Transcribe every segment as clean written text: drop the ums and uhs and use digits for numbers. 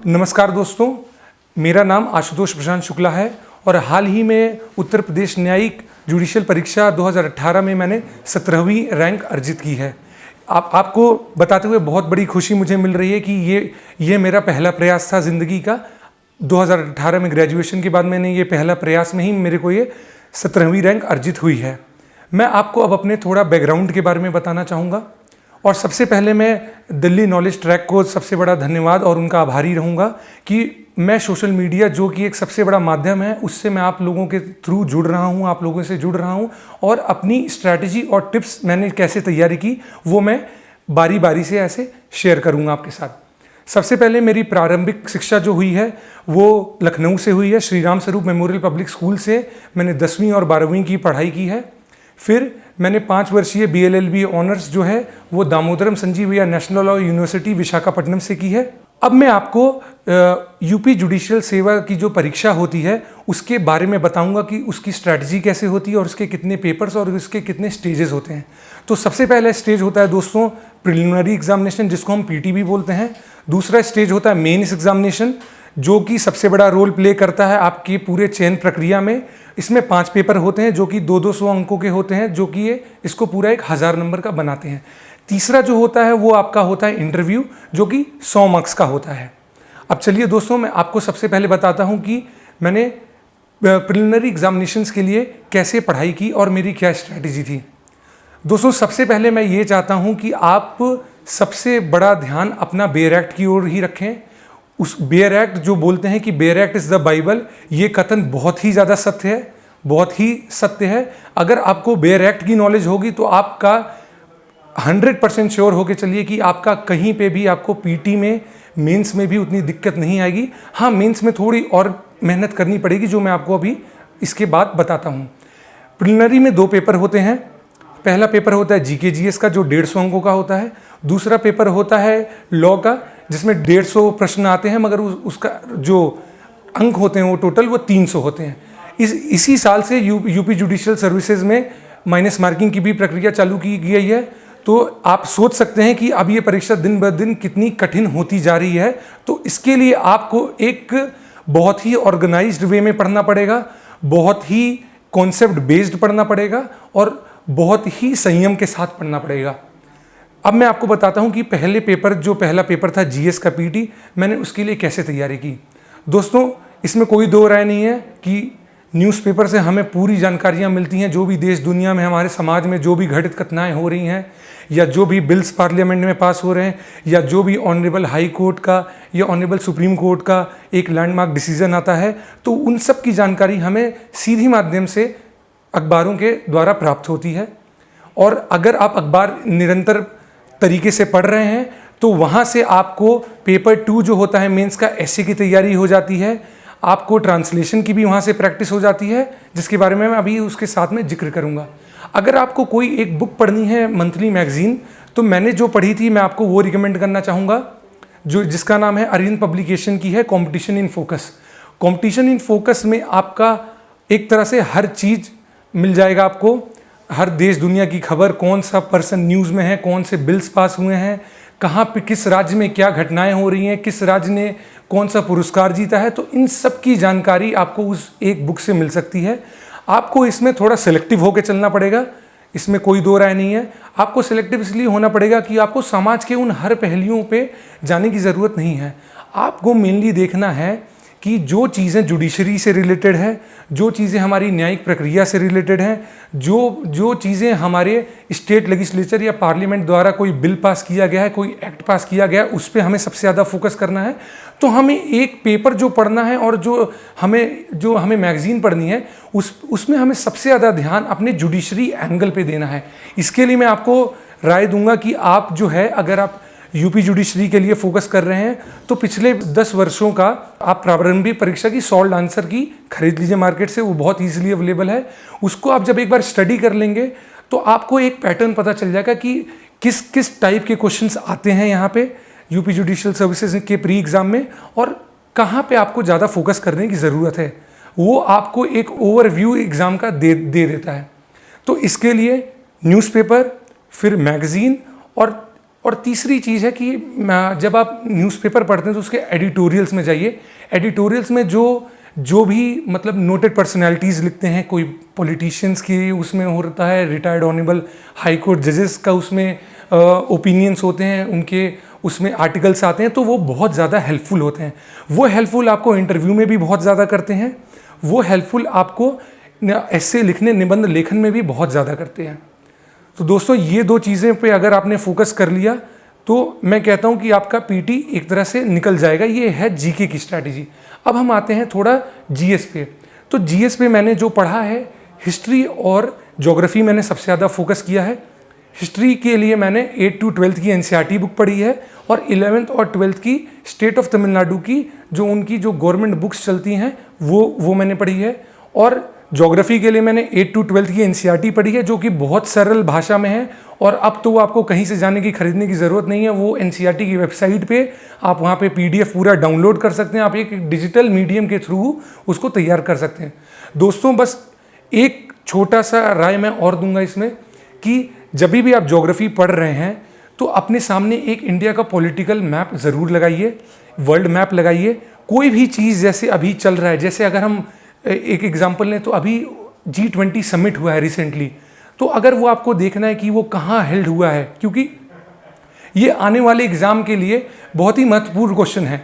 नमस्कार दोस्तों, मेरा नाम आशुतोष प्रशांत शुक्ला है और हाल ही में उत्तर प्रदेश न्यायिक जुडिशियल परीक्षा 2018 में मैंने 17वीं रैंक अर्जित की है। आपको बताते हुए बहुत बड़ी खुशी मुझे मिल रही है कि ये मेरा पहला प्रयास था ज़िंदगी का। 2018 में ग्रेजुएशन के बाद मैंने ये पहला प्रयास में ही मेरे को ये 17वीं रैंक अर्जित हुई है। मैं आपको अब अपने थोड़ा बैकग्राउंड के बारे में बताना चाहूँगा और सबसे पहले मैं दिल्ली नॉलेज ट्रैक को सबसे बड़ा धन्यवाद और उनका आभारी रहूँगा कि मैं सोशल मीडिया, जो कि एक सबसे बड़ा माध्यम है, उससे मैं आप लोगों के थ्रू जुड़ रहा हूँ, आप लोगों से जुड़ रहा हूँ और अपनी स्ट्रैटेजी और टिप्स मैंने कैसे तैयारी की वो मैं बारी बारी से ऐसे शेयर करूँगा आपके साथ। सबसे पहले मेरी प्रारंभिक शिक्षा जो हुई है वो लखनऊ से हुई है। Shri Ram Swaroop memorial public school से मैंने 10वीं और 12वीं की पढ़ाई की है। फिर मैंने 5 वर्षीय BLLB ऑनर्स जो है वो Damodaram Sanjeevaiah national law university Visakhapatnam से की है। अब मैं आपको यूपी जुडिशियल सेवा की जो परीक्षा होती है उसके बारे में बताऊंगा कि उसकी स्ट्रैटेजी कैसे होती है और उसके कितने पेपर्स और उसके कितने स्टेजेस होते हैं। तो सबसे पहला स्टेज होता है दोस्तों प्रिलिमिनरी एग्जामिनेशन, जिसको हम PT भी बोलते हैं। दूसरा स्टेज होता है मेंस एग्जामिनेशन, जो कि सबसे बड़ा रोल प्ले करता है आपकी पूरे चयन प्रक्रिया में। इसमें 5 पेपर होते हैं जो कि 200 अंकों के होते हैं, जो कि ये इसको पूरा 1000 नंबर का बनाते हैं। तीसरा जो होता है वो आपका होता है इंटरव्यू, जो कि 100 मार्क्स का होता है। अब चलिए दोस्तों, मैं आपको सबसे पहले बताता हूँ कि मैंने प्रिलिमिनरी एग्जामिनेशंस के लिए कैसे पढ़ाई की और मेरी क्या स्ट्रैटेजी थी। दोस्तों, सबसे पहले मैं ये चाहता हूँ कि आप सबसे बड़ा ध्यान अपना बेयर एक्ट की ओर ही रखें। उस बेयर एक्ट जो बोलते हैं कि bare act is the Bible, ये कथन बहुत ही ज़्यादा सत्य है, बहुत ही सत्य है। अगर आपको बेयर एक्ट की नॉलेज होगी तो आपका 100% श्योर होके चलिए कि आपका कहीं पे भी आपको PT में, मेंस में भी उतनी दिक्कत नहीं आएगी। हाँ, मेंस में थोड़ी और मेहनत करनी पड़ेगी, जो मैं आपको अभी इसके बाद बताता हूँ। प्रिलिमिनरी में 2 पेपर होते हैं। पहला पेपर होता है GK GS का, जो 150 अंकों का होता है। दूसरा पेपर होता है लॉ का, जिसमें 150 प्रश्न आते हैं, मगर उसका जो अंक होते हैं वो टोटल वो 300 होते हैं। इसी साल से यूपी जुडिशियल सर्विसेज में माइनस मार्किंग की भी प्रक्रिया चालू की गई है। तो आप सोच सकते हैं कि अब ये परीक्षा दिन ब दिन कितनी कठिन होती जा रही है। तो इसके लिए आपको एक बहुत ही ऑर्गेनाइज्ड वे में पढ़ना पड़ेगा, बहुत ही कॉन्सेप्ट बेस्ड पढ़ना पड़ेगा और बहुत ही संयम के साथ पढ़ना पड़ेगा। अब मैं आपको बताता हूं कि पहला पेपर था GS का PT, मैंने उसके लिए कैसे तैयारी की। दोस्तों, इसमें कोई दो राय नहीं है कि न्यूज़पेपर से हमें पूरी जानकारियां मिलती हैं, जो भी देश दुनिया में, हमारे समाज में जो भी घटित घटनाएं हो रही हैं, या जो भी बिल्स पार्लियामेंट में पास हो रहे हैं, या जो भी ऑनरेबल हाई कोर्ट का या ऑनरेबल सुप्रीम कोर्ट का एक लैंडमार्क डिसीजन आता है, तो उन सब की जानकारी हमें सीधी माध्यम से अखबारों के द्वारा प्राप्त होती है। और अगर आप अखबार निरंतर तरीके से पढ़ रहे हैं तो वहाँ से आपको पेपर 2 जो होता है मेंस का, ऐसे की तैयारी हो जाती है। आपको ट्रांसलेशन की भी वहाँ से प्रैक्टिस हो जाती है, जिसके बारे में मैं अभी उसके साथ में जिक्र करूँगा। अगर आपको कोई एक बुक पढ़नी है मंथली मैगजीन, तो मैंने जो पढ़ी थी मैं आपको वो रिकमेंड करना चाहूँगा, जिसका नाम है अरविंद पब्लिकेशन की है competition in focus. Competition in focus में आपका एक तरह से हर चीज़ मिल जाएगा आपको, हर देश दुनिया की खबर, कौन सा पर्सन न्यूज़ में है, कौन से बिल्स पास हुए हैं, कहाँ पे किस राज्य में क्या घटनाएं हो रही हैं, किस राज्य ने कौन सा पुरस्कार जीता है। तो इन सब की जानकारी आपको उस एक बुक से मिल सकती है। आपको इसमें थोड़ा सिलेक्टिव होकर चलना पड़ेगा, इसमें कोई दो राय नहीं है। आपको सिलेक्टिव इसलिए होना पड़ेगा कि आपको समाज के उन हर पहलुओं पे जाने की ज़रूरत नहीं है। आपको मेनली देखना है कि जो चीज़ें जुडिशरी से रिलेटेड है, जो चीज़ें हमारी न्यायिक प्रक्रिया से रिलेटेड हैं, जो चीज़ें हमारे स्टेट लेजिस्लेचर या पार्लियामेंट द्वारा कोई बिल पास किया गया है, कोई एक्ट पास किया गया है, उस पर हमें सबसे ज़्यादा फोकस करना है। तो हमें एक पेपर जो पढ़ना है और जो हमें मैगज़ीन पढ़नी है, उसमें हमें सबसे ज़्यादा ध्यान अपने जुडिशरी एंगल पे देना है। इसके लिए मैं आपको राय दूंगा कि आप जो है, अगर आप यूपी जुडिशरी के लिए फोकस कर रहे हैं तो पिछले 10 वर्षों का आप प्रारंभिक परीक्षा की सॉल्व आंसर की खरीद लीजिए मार्केट से, वो बहुत ईजिली अवेलेबल है। उसको आप जब एक बार स्टडी कर लेंगे तो आपको एक पैटर्न पता चल जाएगा कि किस किस टाइप के क्वेश्चंस आते हैं यहाँ पे यूपी जुडिशियल सर्विसेज के प्री एग्ज़ाम में, और कहाँ पे आपको ज़्यादा फोकस करने की ज़रूरत है। वो आपको एक ओवरव्यू एग्ज़ाम का दे देता है। तो इसके लिए न्यूज़पेपर, फिर मैगज़ीन और तीसरी चीज़ है कि जब आप न्यूज़पेपर पढ़ते हैं तो उसके एडिटोरियल्स में जाइए। एडिटोरियल्स में जो भी मतलब नोटेड पर्सनैलिटीज़ लिखते हैं, कोई पॉलिटिशियंस की उसमें होता है, रिटायर्ड ऑनरेबल हाई कोर्ट जजेस का उसमें ओपिनियंस होते हैं, उनके उसमें आर्टिकल्स आते हैं, तो वो बहुत ज़्यादा हेल्पफुल होते हैं। वो हेल्पफुल आपको इंटरव्यू में भी बहुत ज़्यादा करते हैं, वो हेल्पफुल आपको ऐसे लिखने, निबंध लेखन में भी बहुत ज़्यादा करते हैं। तो दोस्तों, ये दो चीज़ें पे अगर आपने फोकस कर लिया तो मैं कहता हूँ कि आपका पीटी एक तरह से निकल जाएगा। ये है जीके की स्ट्रैटेजी। अब हम आते हैं थोड़ा जीएस पे। तो जीएस पे मैंने जो पढ़ा है, हिस्ट्री और ज्योग्राफी मैंने सबसे ज़्यादा फोकस किया है। हिस्ट्री के लिए मैंने 8 to 12 की एनसीईआरटी बुक पढ़ी है और 11th और 12th की स्टेट ऑफ तमिलनाडु की उनकी जो गवर्नमेंट बुक्स चलती हैं वो मैंने पढ़ी है। और ज्योग्राफी के लिए मैंने 8 to 12 की एनसीईआरटी पढ़ी है, जो कि बहुत सरल भाषा में है और अब तो वो आपको कहीं से जाने की खरीदने की ज़रूरत नहीं है। वो एनसीईआरटी की वेबसाइट पे आप वहाँ पे पीडीएफ पूरा डाउनलोड कर सकते हैं। आप एक डिजिटल मीडियम के थ्रू उसको तैयार कर सकते हैं। दोस्तों, बस एक छोटा सा राय मैं और दूंगा इसमें कि जब भी आप ज्योग्राफी पढ़ रहे हैं तो अपने सामने एक इंडिया का पॉलिटिकल मैप ज़रूर लगाइए, वर्ल्ड मैप लगाइए। कोई भी चीज़ जैसे अभी चल रहा है, जैसे अगर हम एक एग्जांपल लें तो अभी G20 समिट हुआ है रिसेंटली, तो अगर वो आपको देखना है कि वो कहाँ हेल्ड हुआ है, क्योंकि ये आने वाले एग्ज़ाम के लिए बहुत ही महत्वपूर्ण क्वेश्चन है।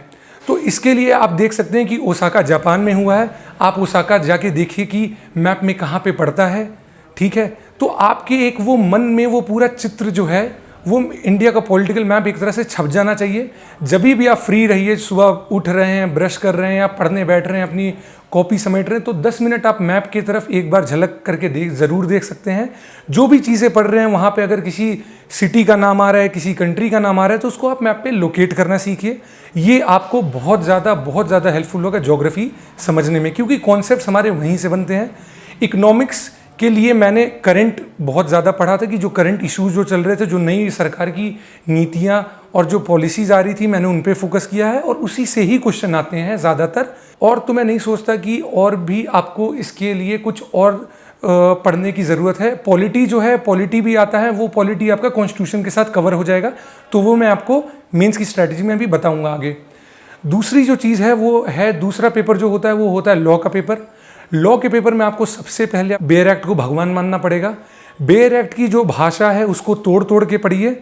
तो इसके लिए आप देख सकते हैं कि ओसाका जापान में हुआ है। आप ओसाका जाके देखिए कि मैप में कहाँ पे पड़ता है, ठीक है। तो आपके एक वो मन में वो पूरा चित्र जो है, वो इंडिया का पॉलिटिकल मैप एक तरह से छप जाना चाहिए। जब भी आप फ्री रहिए, सुबह उठ रहे हैं, ब्रश कर रहे हैं, आप पढ़ने बैठ रहे हैं, अपनी कॉपी समेट रहे हैं, तो 10 मिनट आप मैप की तरफ एक बार झलक करके ज़रूर देख सकते हैं। जो भी चीज़ें पढ़ रहे हैं वहाँ पे अगर किसी सिटी का नाम आ रहा है, किसी कंट्री का नाम आ रहा है, तो उसको आप मैप पे लोकेट करना सीखिए। ये आपको बहुत ज़्यादा हेल्पफुल होगा ज्योग्राफी समझने में, क्योंकि कॉन्सेप्ट हमारे वहीं से बनते हैं। इकोनॉमिक्स के लिए मैंने करंट बहुत ज़्यादा पढ़ा था कि जो करंट इश्यूज जो चल रहे थे, जो नई सरकार की नीतियाँ और जो पॉलिसीज़ आ रही थी, मैंने उन पे फोकस किया है और उसी से ही क्वेश्चन आते हैं ज़्यादातर। और तो मैं नहीं सोचता कि और भी आपको इसके लिए कुछ और पढ़ने की ज़रूरत है। पॉलिटी जो है, पॉलिटी भी आता है, वो पॉलिटी आपका कॉन्स्टिट्यूशन के साथ कवर हो जाएगा, तो वो मैं आपको मेंस की स्ट्रैटेजी में भी बताऊँगा आगे। दूसरी जो चीज़ है वो है, दूसरा पेपर जो होता है वो होता है लॉ का पेपर। लॉ के पेपर में आपको सबसे पहले बेयर एक्ट को भगवान मानना पड़ेगा। बेयर एक्ट की जो भाषा है उसको तोड़ के पढ़िए।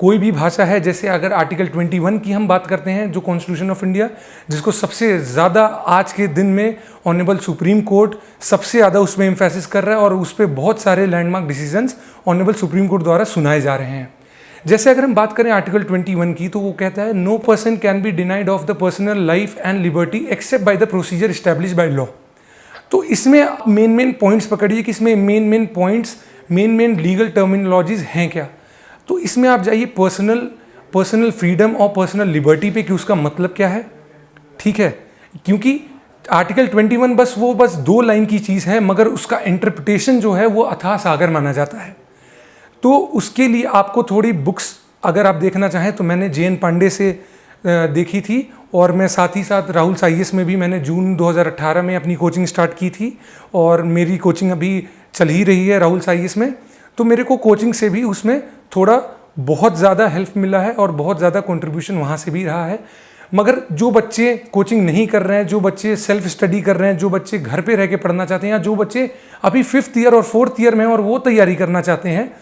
कोई भी भाषा है, जैसे अगर आर्टिकल 21 की हम बात करते हैं, जो कॉन्स्टिट्यूशन ऑफ इंडिया, जिसको सबसे ज़्यादा आज के दिन में ऑनरेबल सुप्रीम कोर्ट सबसे ज़्यादा उसमें एम्फेसिस कर रहा है और उस पर बहुत सारे landmark decisions honourable supreme court द्वारा सुनाए जा रहे हैं। जैसे अगर हम बात करें आर्टिकल 21 की, तो वो कहता है no person can be denied of the personal life and liberty except by the procedure establish by law. तो इसमें आप मेन पॉइंट्स पकड़िए कि इसमें main points, main legal terminologies हैं क्या। तो इसमें आप जाइए पर्सनल फ्रीडम और पर्सनल लिबर्टी पे कि उसका मतलब क्या है, ठीक है। क्योंकि आर्टिकल 21 बस 2 लाइन की चीज़ है, मगर उसका इंटरप्रिटेशन जो है वो अथाह सागर माना जाता है। तो उसके लिए आपको थोड़ी बुक्स अगर आप देखना चाहें तो मैंने JN पांडे से देखी थी, और मैं साथ ही साथ राहुल IAS में भी मैंने जून 2018 में अपनी कोचिंग स्टार्ट की थी और मेरी कोचिंग अभी चल ही रही है राहुल IAS में। तो मेरे को कोचिंग से भी उसमें थोड़ा बहुत ज़्यादा हेल्प मिला है और बहुत ज़्यादा कंट्रीब्यूशन वहाँ से भी रहा है। मगर जो बच्चे कोचिंग नहीं कर रहे हैं, जो बच्चे सेल्फ स्टडी कर रहे हैं, जो बच्चे घर पे रह के पढ़ना चाहते हैं, या जो बच्चे अभी 5th ईयर और 4th ईयर में हैं और वो तैयारी करना चाहते हैं,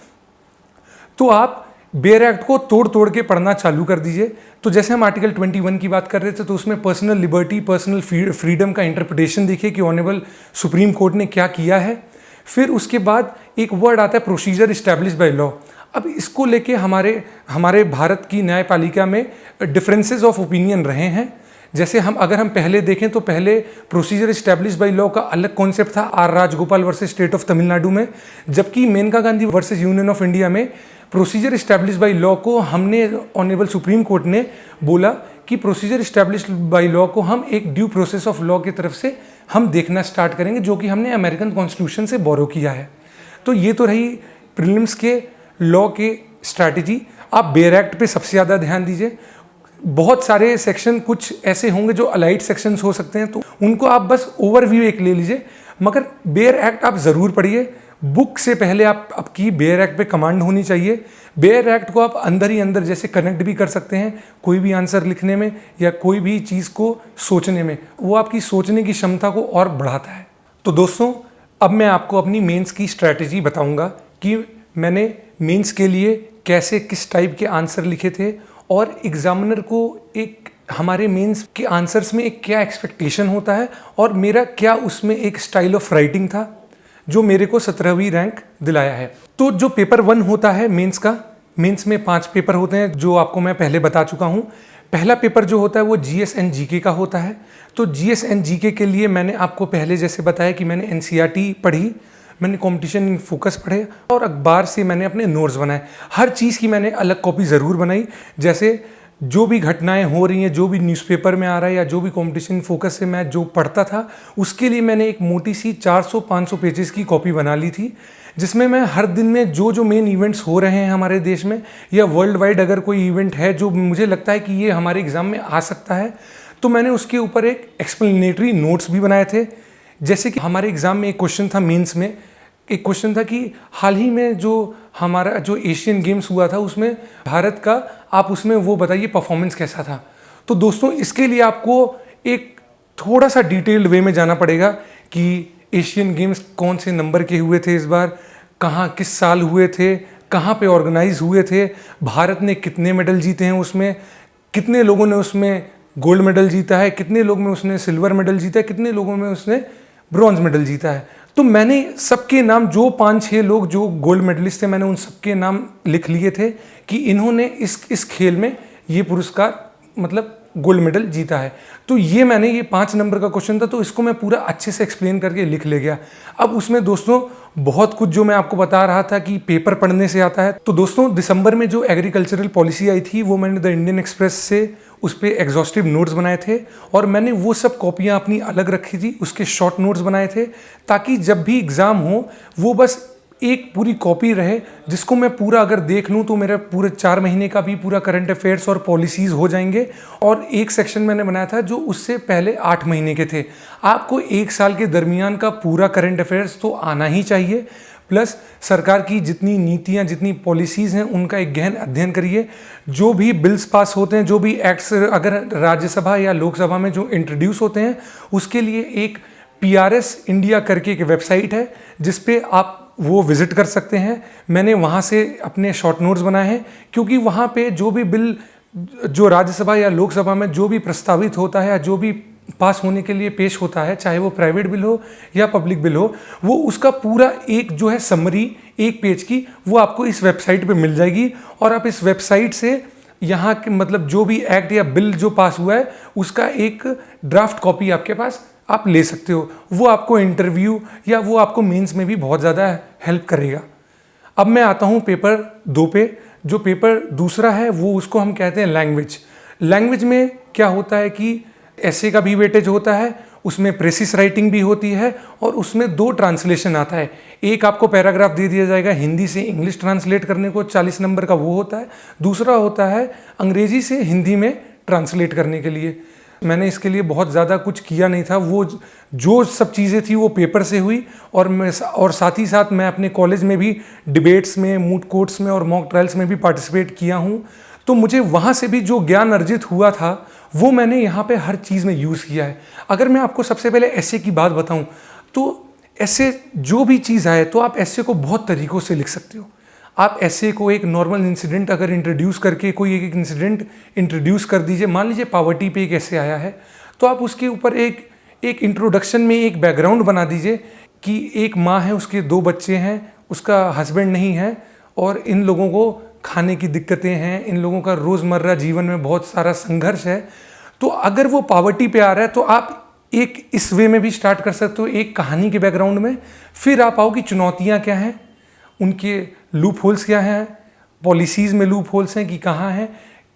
तो आप बेयर एक्ट को तोड़ के पढ़ना चालू कर दीजिए। तो जैसे हम आर्टिकल 21 की बात कर रहे थे, तो उसमें पर्सनल लिबर्टी, पर्सनल फ्रीडम का इंटरप्रिटेशन देखिए कि ऑनरेबल सुप्रीम कोर्ट ने क्या किया है। फिर उसके बाद एक वर्ड आता है प्रोसीजर इस्टेब्लिश बाय लॉ। अब इसको लेके हमारे भारत की न्यायपालिका में डिफरेंसेस ऑफ ओपिनियन रहे हैं। जैसे अगर हम पहले देखें तो पहले प्रोसीजर इस्टेब्लिश बाय लॉ का अलग कॉन्सेप्ट था R Rajagopal versus state of Tamil Nadu में, जबकि Maneka Gandhi versus union of India में प्रोसीजर इस्टेब्लिश बाय लॉ को हमने ऑनरेबल सुप्रीम कोर्ट ने बोला कि प्रोसीजर इस्टेब्लिश बाय लॉ को हम एक ड्यू प्रोसेस ऑफ लॉ की तरफ से हम देखना स्टार्ट करेंगे, जो कि हमने अमेरिकन कॉन्स्टिट्यूशन से बोरो किया है। तो ये तो रही प्रीलिम्स के लॉ के स्ट्रैटेजी। आप बेयर एक्ट पे सबसे ज़्यादा ध्यान दीजिए। बहुत सारे सेक्शन कुछ ऐसे होंगे जो अलाइड सेक्शंस हो सकते हैं, तो उनको आप बस ओवरव्यू एक ले लीजिए, मगर बेयर एक्ट आप ज़रूर पढ़िए। बुक से पहले आपकी बेयर एक्ट पे कमांड होनी चाहिए। बेयर एक्ट को आप अंदर ही अंदर जैसे कनेक्ट भी कर सकते हैं कोई भी आंसर लिखने में या कोई भी चीज़ को सोचने में, वो आपकी सोचने की क्षमता को और बढ़ाता है। तो दोस्तों, अब मैं आपको अपनी मेंस की स्ट्रैटेजी बताऊंगा कि मैंने मेंस के लिए कैसे किस टाइप के आंसर लिखे थे और एग्जामिनर को एक हमारे मेंस के आंसर्स में एक क्या एक्सपेक्टेशन होता है और मेरा क्या उसमें एक स्टाइल ऑफ राइटिंग था जो मेरे को 17वीं रैंक दिलाया है। तो जो पेपर 1 होता है मेंस का, मेंस में 5 पेपर होते हैं जो आपको मैं पहले बता चुका हूँ। पहला पेपर जो होता है वो जीएस एंड जीके का होता है। तो जीएस एंड जीके के लिए मैंने आपको पहले जैसे बताया कि मैंने एनसीईआरटी पढ़ी, मैंने कंपटीशन इन फोकस पढ़े और अखबार से मैंने अपने नोट्स बनाए। हर चीज़ की मैंने अलग कॉपी ज़रूर बनाई, जैसे जो भी घटनाएं हो रही हैं, जो भी न्यूज़पेपर में आ रहा है या जो भी कंपटीशन फोकस से मैं जो पढ़ता था उसके लिए मैंने एक मोटी सी 400-500 पेजेस की कॉपी बना ली थी, जिसमें मैं हर दिन में जो मेन इवेंट्स हो रहे हैं हमारे देश में या वर्ल्ड वाइड अगर कोई इवेंट है जो मुझे लगता है कि ये हमारे एग्ज़ाम में आ सकता है, तो मैंने उसके ऊपर एक एक्सप्लेनेटरी नोट्स भी बनाए थे। जैसे कि हमारे एग्ज़ाम में एक क्वेश्चन था, मेंस में एक क्वेश्चन था कि हाल ही में जो हमारा जो एशियन गेम्स हुआ था उसमें भारत का, आप उसमें वो बताइए परफॉर्मेंस कैसा था। तो दोस्तों, इसके लिए आपको एक थोड़ा सा डिटेल्ड वे में जाना पड़ेगा कि एशियन गेम्स कौन से नंबर के हुए थे इस बार, कहाँ किस साल हुए थे, कहाँ पे ऑर्गेनाइज हुए थे, भारत ने कितने मेडल जीते हैं उसमें, कितने लोगों ने उसमें गोल्ड मेडल जीता है, कितने लोग में उसने सिल्वर मेडल जीता है, कितने लोगों में उसने ब्रॉन्ज मेडल जीता है। तो मैंने सबके नाम, जो 5-6 लोग जो गोल्ड मेडलिस्ट थे, मैंने उन सबके नाम लिख लिए थे कि इन्होंने इस खेल में ये पुरस्कार मतलब गोल्ड मेडल जीता है। तो ये मैंने, ये 5 नंबर का क्वेश्चन था तो इसको मैं पूरा अच्छे से एक्सप्लेन करके लिख ले गया। अब उसमें दोस्तों बहुत कुछ जो मैं आपको बता रहा था कि पेपर पढ़ने से आता है, तो दोस्तों दिसंबर में जो एग्रीकल्चरल पॉलिसी आई थी वो मैंने द इंडियन एक्सप्रेस से उस पर एग्जॉस्टिव नोट्स बनाए थे और मैंने वो सब कॉपियाँ अपनी अलग रखी थी, उसके शॉर्ट नोट्स बनाए थे ताकि जब भी एग्ज़ाम हो वो बस एक पूरी कॉपी रहे जिसको मैं पूरा अगर देख लूँ तो मेरा पूरे 4 महीने का भी पूरा करंट अफेयर्स और पॉलिसीज़ हो जाएंगे। और एक सेक्शन मैंने बनाया था जो उससे पहले 8 महीने के थे। आपको 1 साल के दरमियान का पूरा करंट अफेयर्स तो आना ही चाहिए, प्लस सरकार की जितनी नीतियाँ, जितनी पॉलिसीज़ हैं उनका एक गहन अध्ययन करिए। जो भी बिल्स पास होते हैं, जो भी एक्ट्स अगर राज्यसभा या लोकसभा में जो इंट्रोड्यूस होते हैं, उसके लिए एक PRS इंडिया करके एक वेबसाइट है जिस पे आप वो विज़िट कर सकते हैं। मैंने वहाँ से अपने शॉर्ट नोट्स बनाए हैं क्योंकि वहाँ पे जो भी बिल जो राज्यसभा या लोकसभा में जो भी प्रस्तावित होता है या जो भी पास होने के लिए पेश होता है, चाहे वो प्राइवेट बिल हो या पब्लिक बिल हो, वो उसका पूरा एक जो है समरी 1 पेज की वो आपको इस वेबसाइट पे मिल जाएगी। और आप इस वेबसाइट से यहाँ के मतलब जो भी एक्ट या बिल जो पास हुआ है उसका एक ड्राफ्ट कॉपी आपके पास आप ले सकते हो। वो आपको इंटरव्यू या वो आपको मेंस में भी बहुत ज़्यादा हेल्प करेगा। अब मैं आता हूँ पेपर 2 पे। जो पेपर दूसरा है वो उसको हम कहते हैं लैंग्वेज। लैंग्वेज में क्या होता है कि ऐसे का भी वेटेज होता है, उसमें प्रेसिस राइटिंग भी होती है और उसमें 2 ट्रांसलेशन आता है। एक आपको पैराग्राफ दे दिया जाएगा हिंदी से इंग्लिश ट्रांसलेट करने को, 40 नंबर का वो होता है। दूसरा होता है अंग्रेजी से हिंदी में ट्रांसलेट करने के लिए। मैंने इसके लिए बहुत ज़्यादा कुछ किया नहीं था, वो जो सब चीज़ें थी वो पेपर से हुई और साथ ही साथ मैं अपने कॉलेज में भी डिबेट्स में, मूट कोर्ट्स में और मॉक ट्रायल्स में भी पार्टिसिपेट किया हूँ। तो मुझे वहाँ से भी जो ज्ञान अर्जित हुआ था वो मैंने यहाँ पे हर चीज़ में यूज़ किया है। अगर मैं आपको सबसे पहले ऐसे की बात बताऊँ तो ऐसे जो भी चीज़ आए तो आप ऐसे को बहुत तरीक़ों से लिख सकते हो। आप ऐसे को एक नॉर्मल इंसिडेंट अगर इंट्रोड्यूस करके कोई एक इंसिडेंट इंट्रोड्यूस कर दीजिए, मान लीजिए पावर्टी पे एक ऐसे आया है तो आप उसके ऊपर एक इंट्रोडक्शन में एक बैकग्राउंड बना दीजिए कि एक माँ है, उसके 2 बच्चे हैं, उसका हस्बैंड नहीं है और इन लोगों को खाने की दिक्कतें हैं, इन लोगों का रोज़मर्रा जीवन में बहुत सारा संघर्ष है। तो अगर वो पावर्टी पे आ रहा है तो आप एक इस वे में भी स्टार्ट कर सकते हो, एक कहानी के बैकग्राउंड में। फिर आप आओ कि चुनौतियाँ क्या हैं, उनके लूप होल्स क्या हैं, पॉलिसीज़ में लूप होल्स हैं कि कहाँ हैं,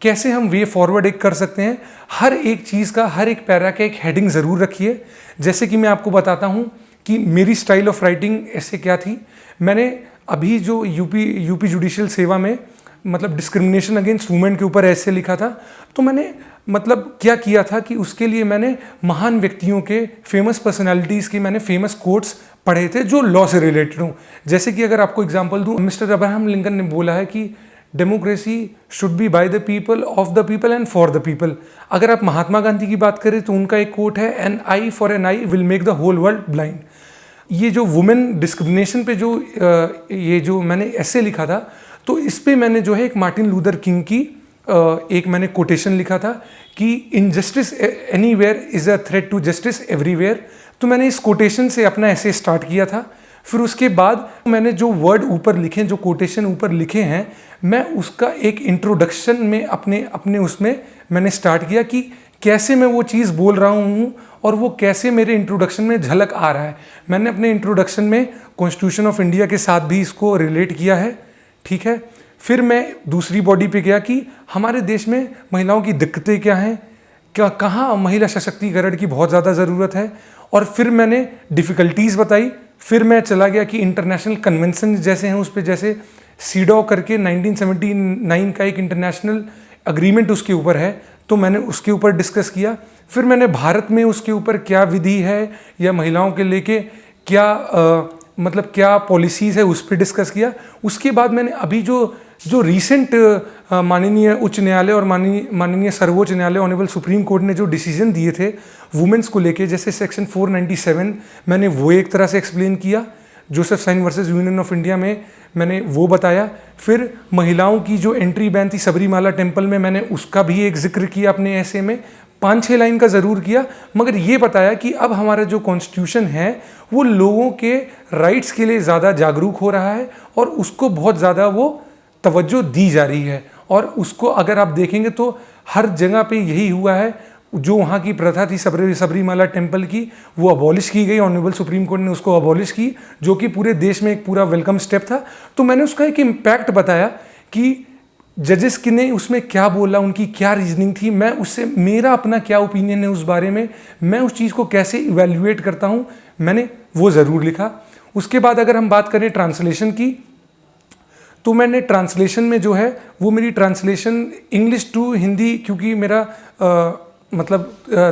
कैसे हम वे फॉरवर्ड एक कर सकते हैं। हर एक चीज़ का, हर एक पैरा का एक हेडिंग ज़रूर रखिए। जैसे कि मैं आपको बताता हूँ कि मेरी स्टाइल ऑफ राइटिंग ऐसे क्या थी। मैंने अभी जो यूपी जुडिशियल सेवा में मतलब डिस्क्रिमिनेशन अगेंस्ट वुमेन के ऊपर ऐसे लिखा था, तो मैंने मतलब क्या किया था कि उसके लिए मैंने महान व्यक्तियों के, फेमस पर्सनालिटीज़ के मैंने फेमस कोट्स पढ़े थे जो लॉ से रिलेटेड हों। जैसे कि अगर आपको एग्जांपल दूं, मिस्टर अब्राहम लिंकन ने बोला है कि democracy should be by the people, of the people and for the people. अगर आप महात्मा गांधी की बात करें तो उनका एक कोट है, an eye for an eye will make the whole world blind. ये जो वुमेन डिस्क्रिमिनेशन पे जो ये जो मैंने ऐसे लिखा था, तो इस पे मैंने जो है एक मार्टिन लूथर किंग की एक मैंने कोटेशन लिखा था कि injustice anywhere is a threat to justice everywhere. तो मैंने इस कोटेशन से अपना ऐसे स्टार्ट किया था। फिर उसके बाद मैंने जो वर्ड ऊपर लिखे, जो कोटेशन ऊपर लिखे हैं, मैं उसका एक इंट्रोडक्शन में अपने उसमें मैंने स्टार्ट किया कि कैसे मैं वो चीज़ बोल रहा हूँ और वो कैसे मेरे इंट्रोडक्शन में झलक आ रहा है। मैंने अपने इंट्रोडक्शन में कॉन्स्टिट्यूशन ऑफ इंडिया के साथ भी इसको रिलेट किया है, ठीक है। फिर मैं दूसरी बॉडी पे गया कि हमारे देश में महिलाओं की दिक्कतें क्या हैं, कहाँ महिला सशक्तिकरण की बहुत ज़्यादा ज़रूरत है, और फिर मैंने डिफ़िकल्टीज़ बताई। फिर मैं चला गया कि इंटरनेशनल कन्वेंशन जैसे हैं उस पर, जैसे सीडॉ करके 1979 का एक इंटरनेशनल अग्रीमेंट उसके ऊपर है, तो मैंने उसके ऊपर डिस्कस किया। फिर मैंने भारत में उसके ऊपर क्या विधि है या महिलाओं के लेके क्या मतलब क्या पॉलिसीज़ है उस पर डिस्कस किया। उसके बाद मैंने अभी जो रीसेंट माननीय उच्च न्यायालय और माननीय सर्वोच्च न्यायालय ऑनरेबल सुप्रीम कोर्ट ने जो डिसीजन दिए थे वुमेन्स को लेके, जैसे सेक्शन 497, मैंने वो एक तरह से एक्सप्लेन किया। Joseph Shine versus union of India में मैंने वो बताया। फिर महिलाओं की जो एंट्री बैन थी सबरीमाला टेम्पल में, मैंने उसका भी एक जिक्र किया अपने ऐसे में, 5-6 लाइन का ज़रूर किया, मगर ये बताया कि अब हमारा जो कॉन्स्टिट्यूशन है वो लोगों के राइट्स के लिए ज़्यादा जागरूक हो रहा है और उसको बहुत ज़्यादा वो तवज्जो दी जा रही है। और उसको अगर आप देखेंगे तो हर जगह पे यही हुआ है। जो वहाँ की प्रथा थी सबरीमाला टेम्पल की, वो अबॉलिश की गई, ऑनरेबल सुप्रीम कोर्ट ने उसको अबॉलिश की, जो कि पूरे देश में एक पूरा वेलकम स्टेप था। तो मैंने उसका एक इम्पैक्ट बताया कि जजेस की ने उसमें क्या बोला, उनकी क्या रीजनिंग थी, मैं उससे मेरा अपना क्या ओपिनियन है उस बारे में, मैं उस चीज़ को कैसे इवेल्युएट करता हूँ, मैंने वो ज़रूर लिखा। उसके बाद अगर हम बात करें ट्रांसलेशन की, तो मैंने ट्रांसलेशन में जो है वो मेरी ट्रांसलेशन इंग्लिश टू हिंदी, क्योंकि मेरा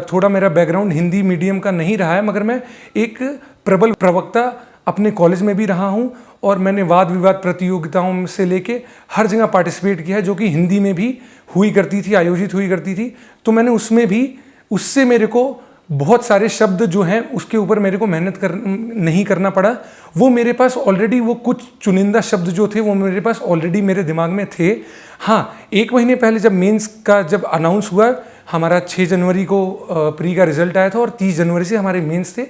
थोड़ा मेरा बैकग्राउंड हिंदी मीडियम का नहीं रहा है, मगर मैं एक प्रबल प्रवक्ता अपने कॉलेज में भी रहा हूँ और मैंने वाद विवाद प्रतियोगिताओं से लेके हर जगह पार्टिसिपेट किया है, जो कि हिंदी में भी हुई करती थी, आयोजित हुई करती थी। तो मैंने उसमें भी, उससे मेरे को बहुत सारे शब्द जो हैं उसके ऊपर मेरे को मेहनत नहीं करना पड़ा। वो मेरे पास ऑलरेडी, वो कुछ चुनिंदा शब्द जो थे वो मेरे पास ऑलरेडी मेरे दिमाग में थे। हाँ, 1 महीने पहले जब मेंस का जब अनाउंस हुआ, हमारा 6 जनवरी को प्री का रिजल्ट आया था और 30 जनवरी से हमारे मेंस थे।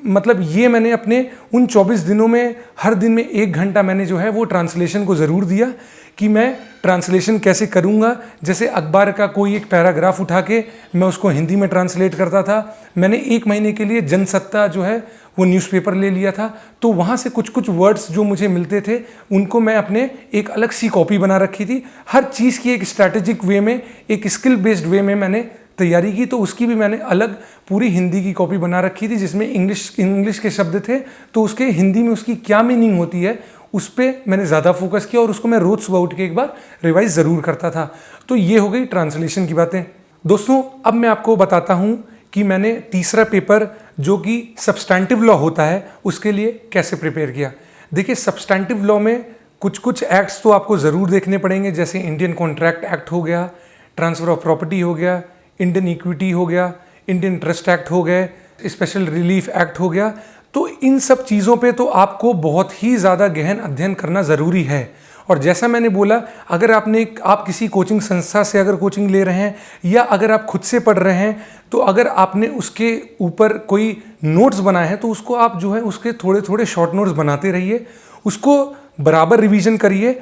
मतलब ये मैंने अपने उन 24 दिनों में हर दिन में 1 घंटा मैंने जो है वो ट्रांसलेशन को ज़रूर दिया कि मैं ट्रांसलेशन कैसे करूँगा। जैसे अखबार का कोई एक पैराग्राफ उठा के मैं उसको हिंदी में ट्रांसलेट करता था। मैंने 1 महीने के लिए जनसत्ता जो है वो न्यूज़पेपर ले लिया था, तो वहाँ से कुछ कुछ वर्ड्स जो मुझे मिलते थे उनको मैं अपने एक अलग सी कॉपी बना रखी थी। हर चीज़ की एक स्ट्रैटेजिक वे में, एक स्किल बेस्ड वे में मैंने तैयारी की, तो उसकी भी मैंने अलग पूरी हिंदी की कॉपी बना रखी थी, जिसमें इंग्लिश के शब्द थे, तो उसके हिंदी में उसकी क्या मीनिंग होती है उस पर मैंने ज़्यादा फोकस किया और उसको मैं रोज़ सुबह उठ के एक बार रिवाइज ज़रूर करता था। तो ये हो गई ट्रांसलेशन की बातें। दोस्तों, अब मैं आपको बताता हूँ कि मैंने तीसरा पेपर जो कि सब्सटैंटिव लॉ होता है उसके लिए कैसे प्रिपेयर किया। देखिए, सब्सटैंटिव लॉ में कुछ कुछ एक्ट्स तो आपको ज़रूर देखने पड़ेंगे, जैसे इंडियन कॉन्ट्रैक्ट एक्ट हो गया, ट्रांसफ़र ऑफ प्रॉपर्टी हो गया, इंडियन इक्विटी हो गया, इंडियन ट्रस्ट एक्ट हो गए, स्पेशल रिलीफ एक्ट हो गया। तो इन सब चीज़ों पे तो आपको बहुत ही ज़्यादा गहन अध्ययन करना ज़रूरी है। और जैसा मैंने बोला, अगर आप किसी कोचिंग संस्था से अगर कोचिंग ले रहे हैं या अगर आप खुद से पढ़ रहे हैं, तो अगर आपने उसके ऊपर कोई नोट्स बनाए हैं तो उसको आप जो है उसके थोड़े थोड़े शॉर्ट नोट्स बनाते रहिए, उसको बराबर रिवीजन करिए।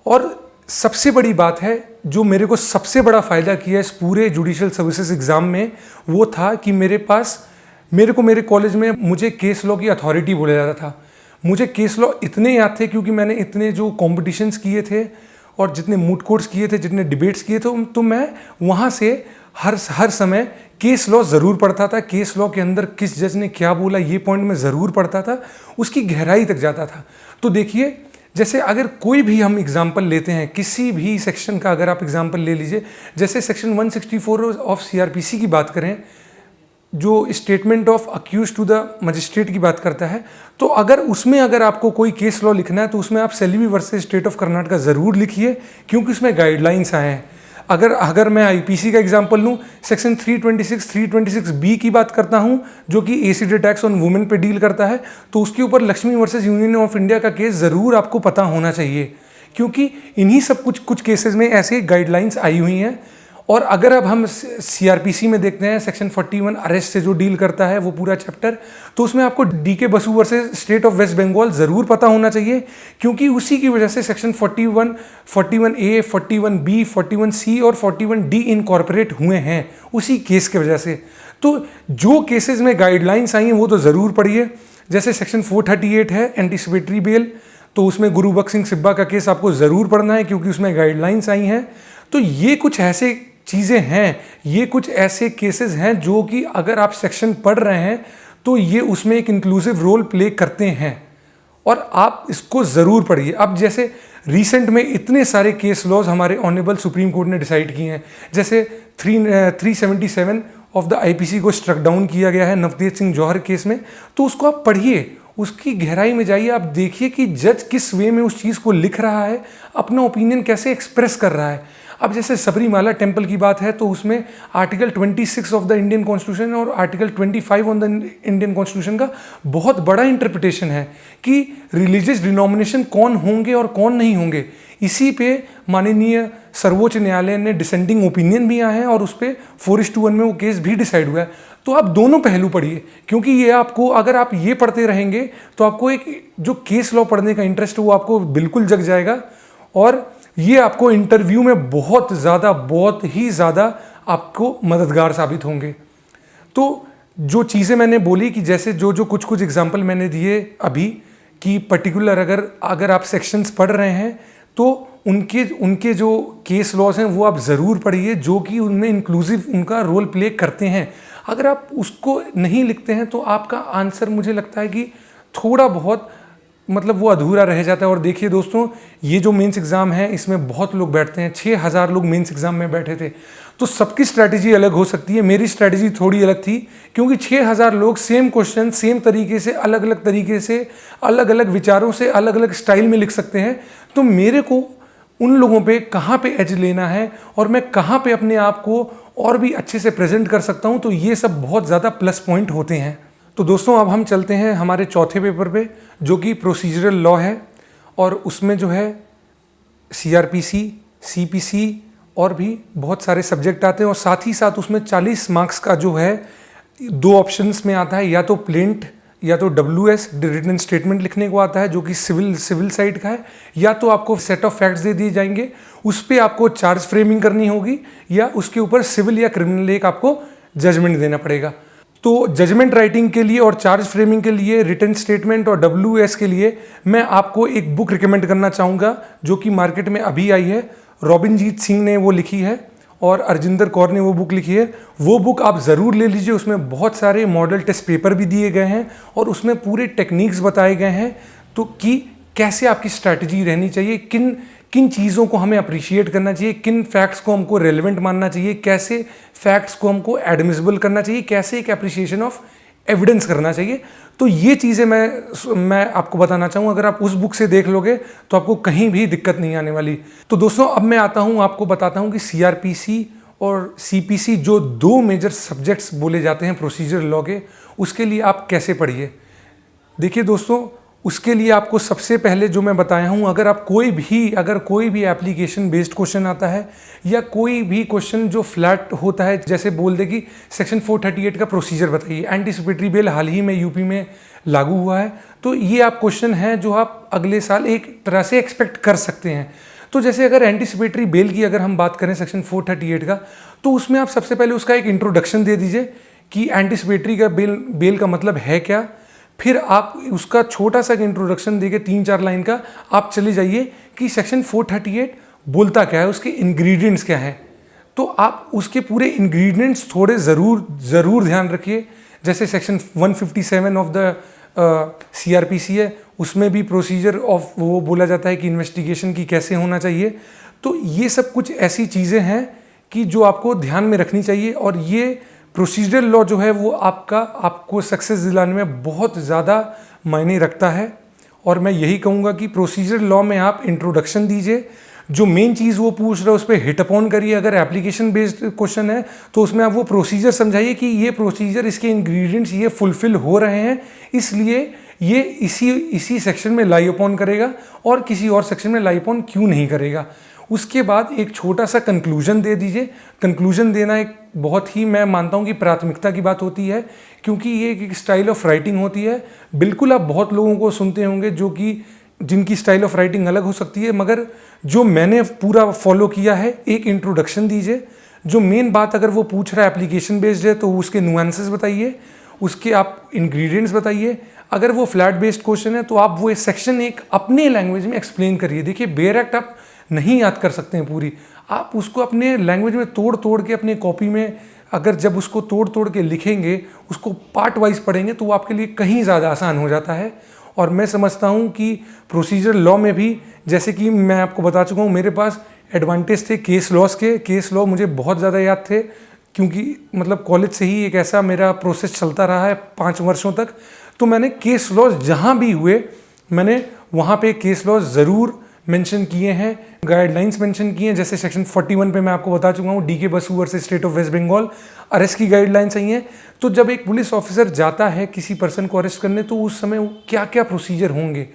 और सबसे बड़ी बात है, जो मेरे को सबसे बड़ा फ़ायदा किया इस पूरे जुडिशियल सर्विसेज एग्ज़ाम में, वो था कि मेरे कॉलेज में मुझे केस लॉ की अथॉरिटी बोला जाता था। मुझे केस लॉ इतने याद थे क्योंकि मैंने इतने जो कॉम्पिटिशन्स किए थे और जितने मूट कोर्ट्स किए थे, जितने डिबेट्स किए थे, तो मैं वहाँ से हर समय केस लॉ ज़रूर पढ़ता था। केस लॉ के अंदर किस जज ने क्या बोला, ये पॉइंट मैं ज़रूर पढ़ता था, उसकी गहराई तक जाता था। तो देखिए, जैसे अगर कोई भी हम एग्जाम्पल लेते हैं, किसी भी सेक्शन का अगर आप एग्जाम्पल ले लीजिए, जैसे सेक्शन 164 ऑफ CRPC की बात करें, जो statement of accuse to the magistrate की बात करता है, तो अगर आपको कोई केस लॉ लिखना है तो उसमें आप Selvi versus state of Karnataka ज़रूर लिखिए, क्योंकि उसमें गाइडलाइंस आए हैं। अगर मैं आईपीसी का एग्जांपल लूँ, सेक्शन 326 की बात करता हूँ, जो कि एसिड अटैक्स ऑन वुमेन पे डील करता है, तो उसके ऊपर Lakshmi versus union of India का केस ज़रूर आपको पता होना चाहिए, क्योंकि इन्हीं सब कुछ केसेस में ऐसे गाइडलाइंस आई हुई हैं। और अगर अब हम सीआरपीसी में देखते हैं, सेक्शन 41 अरेस्ट से जो डील करता है वो पूरा चैप्टर, तो उसमें आपको DK Basu versus state of West Bengal ज़रूर पता होना चाहिए, क्योंकि उसी की वजह से सेक्शन 41, 41A, 41B, 41C और 41D इनकॉर्पोरेट हुए हैं उसी केस की वजह से। तो जो केसेस में गाइडलाइंस आई हैं वो तो ज़रूर पढ़िए। जैसे सेक्शन 438 है एंटीसिपेटरी बेल, तो उसमें गुरुबख्श सिंह सिब्बा का केस आपको ज़रूर पढ़ना है, क्योंकि उसमें गाइडलाइंस आई हैं। तो ये कुछ ऐसे चीज़ें हैं, ये कुछ ऐसे केसेस हैं जो कि अगर आप सेक्शन पढ़ रहे हैं तो ये उसमें एक इंक्लूसिव रोल प्ले करते हैं, और आप इसको ज़रूर पढ़िए। अब जैसे रिसेंट में इतने सारे केस लॉज हमारे ऑनरेबल सुप्रीम कोर्ट ने डिसाइड किए हैं, जैसे 377 ऑफ द आईपीसी को स्ट्रक डाउन किया गया है नवतेज सिंह जौहर केस में, तो उसको आप पढ़िए, उसकी गहराई में जाइए, आप देखिए कि जज किस वे में उस चीज़ को लिख रहा है, अपना ओपिनियन कैसे एक्सप्रेस कर रहा है। अब जैसे सबरीमाला टेम्पल की बात है, तो उसमें article 26 of the Indian constitution और article 25 on the Indian constitution का बहुत बड़ा इंटरप्रिटेशन है कि रिलीजियस डिनोमिनेशन कौन होंगे और कौन नहीं होंगे। इसी पे माननीय सर्वोच्च न्यायालय ने डिसेंडिंग ओपिनियन भी आए हैं, और उस पर 4:1 में वो केस भी डिसाइड हुआ है। तो आप दोनों पहलू पढ़िए, क्योंकि ये आपको, अगर आप ये पढ़ते रहेंगे तो आपको एक जो केस लॉ पढ़ने का इंटरेस्ट है वो आपको बिल्कुल जग जाएगा, और ये आपको इंटरव्यू में बहुत ही ज़्यादा आपको मददगार साबित होंगे। तो जो चीज़ें मैंने बोली कि जैसे जो कुछ एग्जाम्पल मैंने दिए अभी, कि पर्टिकुलर अगर आप सेक्शंस पढ़ रहे हैं तो उनके जो केस लॉज हैं वो आप ज़रूर पढ़िए, जो कि उनमें इंक्लूसिव उनका रोल प्ले करते हैं। अगर आप उसको नहीं लिखते हैं तो आपका आंसर मुझे लगता है कि थोड़ा बहुत मतलब वो अधूरा रह जाता है। और देखिए दोस्तों, ये जो मेंस एग्ज़ाम है इसमें बहुत लोग बैठते हैं, 6000 लोग मेंस एग्ज़ाम में बैठे थे, तो सबकी स्ट्रैटेजी अलग हो सकती है। मेरी स्ट्रैटेजी थोड़ी अलग थी, क्योंकि 6000 लोग सेम क्वेश्चन सेम तरीके से, अलग अलग तरीके से, अलग अलग विचारों से, अलग अलग स्टाइल में लिख सकते हैं। तो मेरे को उन लोगों पे कहाँ पे एज लेना है और मैं कहाँ पे अपने आप को और भी अच्छे से प्रेजेंट कर सकता हूँ, तो ये सब बहुत ज़्यादा प्लस पॉइंट होते हैं। तो दोस्तों अब हम चलते हैं हमारे चौथे पेपर पे, जो कि प्रोसीजरल लॉ है, और उसमें जो है सीआरपीसी, सीपीसी और भी बहुत सारे सब्जेक्ट आते हैं, और साथ ही साथ उसमें 40 मार्क्स का जो है 2 ऑप्शंस में आता है, या तो प्लेंट या तो WS रिटन स्टेटमेंट लिखने को आता है, जो कि सिविल साइड का है, या तो आपको सेट ऑफ फैक्ट्स दे दिए जाएंगे, उस पर आपको चार्ज फ्रेमिंग करनी होगी, या उसके ऊपर सिविल या क्रिमिनल एक आपको जजमेंट देना पड़ेगा। तो जजमेंट राइटिंग के लिए और चार्ज फ्रेमिंग के लिए, रिटन स्टेटमेंट और WS के लिए मैं आपको एक बुक रिकमेंड करना चाहूँगा, जो कि मार्केट में अभी आई है। रॉबिनजीत सिंह ने वो लिखी है और अर्जिंदर कौर ने वो बुक लिखी है। वो बुक आप ज़रूर ले लीजिए, उसमें बहुत सारे मॉडल टेस्ट पेपर भी दिए गए हैं, और उसमें पूरे टेक्निक्स बताए गए हैं, तो कि कैसे आपकी स्ट्रैटेजी रहनी चाहिए, किन चीज़ों को हमें अप्रिशिएट करना चाहिए, किन फैक्ट्स को हमको रेलेवेंट मानना चाहिए, कैसे फैक्ट्स को हमको एडमिसिबल करना चाहिए, कैसे एक एप्रिसिएशन ऑफ एविडेंस करना चाहिए। तो ये चीज़ें मैं आपको बताना चाहूँ, अगर आप उस बुक से देख लोगे तो आपको कहीं भी दिक्कत नहीं आने वाली। तो दोस्तों अब मैं आता हूँ, आपको बताता हूँ कि सीआरपीसी और सीपीसी जो 2 मेजर सब्जेक्ट्स बोले जाते हैं प्रोसीजर लॉ के, उसके लिए आप कैसे पढ़िए। देखिए दोस्तों, उसके लिए आपको सबसे पहले जो मैं बताया हूँ, अगर कोई भी एप्लीकेशन बेस्ड क्वेश्चन आता है, या कोई भी क्वेश्चन जो फ्लैट होता है, जैसे बोल दे कि सेक्शन 438 का प्रोसीजर बताइए, एंटीसिपेटरी बेल हाल ही में यूपी में लागू हुआ है, तो ये आप क्वेश्चन है जो आप अगले साल एक तरह से एक्सपेक्ट कर सकते हैं। तो जैसे अगर एंटीसिपेटरी बेल की अगर हम बात करें सेक्शन 438 का, तो उसमें आप सबसे पहले उसका एक इंट्रोडक्शन दे दीजिए कि एंटीसिपेटरी का बेल का मतलब है क्या। फिर आप उसका छोटा सा इंट्रोडक्शन देके 3-4 लाइन का आप चले जाइए कि सेक्शन 438 बोलता क्या है, उसके इंग्रेडिएंट्स क्या हैं। तो आप उसके पूरे इंग्रेडिएंट्स थोड़े ज़रूर ध्यान रखिए। जैसे सेक्शन 157 ऑफ द सीआरपीसी है, उसमें भी प्रोसीजर ऑफ वो बोला जाता है कि इन्वेस्टिगेशन की कैसे होना चाहिए। तो ये सब कुछ ऐसी चीज़ें हैं कि जो आपको ध्यान में रखनी चाहिए, और ये प्रोसीजरल लॉ जो है वो आपको सक्सेस दिलाने में बहुत ज़्यादा मायने रखता है। और मैं यही कहूँगा कि प्रोसीजरल लॉ में आप इंट्रोडक्शन दीजिए, जो मेन चीज़ वो पूछ रहा है उस पर हिट अपॉन करिए। अगर एप्लीकेशन बेस्ड क्वेश्चन है तो उसमें आप वो प्रोसीजर समझाइए कि ये प्रोसीजर, इसके इंग्रेडिएंट्स ये फुलफिल हो रहे हैं, इसलिए ये इसी सेक्शन में लाई अपॉन करेगा और किसी और सेक्शन में लाई अपॉन क्यों नहीं करेगा। उसके बाद एक छोटा सा कंक्लूजन दे दीजिए। कंक्लूजन देना एक बहुत ही, मैं मानता हूँ कि प्राथमिकता की बात होती है, क्योंकि ये एक स्टाइल ऑफ राइटिंग होती है। बिल्कुल आप बहुत लोगों को सुनते होंगे जिनकी स्टाइल ऑफ राइटिंग अलग हो सकती है, मगर जो मैंने पूरा फॉलो किया है, एक इंट्रोडक्शन दीजिए। जो मेन बात अगर वो पूछ रहा है एप्लीकेशन बेस्ड है तो उसके नुआंसेस बताइए, उसके आप इंग्रेडिएंट्स बताइए। अगर वो फ्लैट बेस्ड क्वेश्चन है तो आप वो सेक्शन एक अपने लैंग्वेज में एक्सप्लेन करिए। देखिए, बेयर एक्ट आप नहीं याद कर सकते हैं पूरी, आप उसको अपने लैंग्वेज में तोड़ तोड़ के अपने कॉपी में, अगर जब उसको तोड़ तोड़ के लिखेंगे, उसको पार्ट वाइज पढ़ेंगे तो वो आपके लिए कहीं ज़्यादा आसान हो जाता है। और मैं समझता हूँ कि प्रोसीजर लॉ में भी, जैसे कि मैं आपको बता चुका हूँ, मेरे पास एडवांटेज थे केस लॉस के। केस लॉ मुझे बहुत ज़्यादा याद थे, क्योंकि मतलब कॉलेज से ही एक ऐसा मेरा प्रोसेस चलता रहा है 5 वर्षों तक। तो मैंने केस लॉज जहाँ भी हुए, मैंने वहाँ पे केस लॉज ज़रूर मेंशन किए हैं, गाइडलाइंस मेंशन किए हैं। जैसे सेक्शन 41 पे मैं आपको बता चुका हूँ, DK Basu versus state of West Bengal, arrest की गाइडलाइंस आई हैं। तो जब एक पुलिस ऑफिसर जाता है किसी पर्सन को अरेस्ट करने, तो उस समय क्या क्या प्रोसीजर होंगे,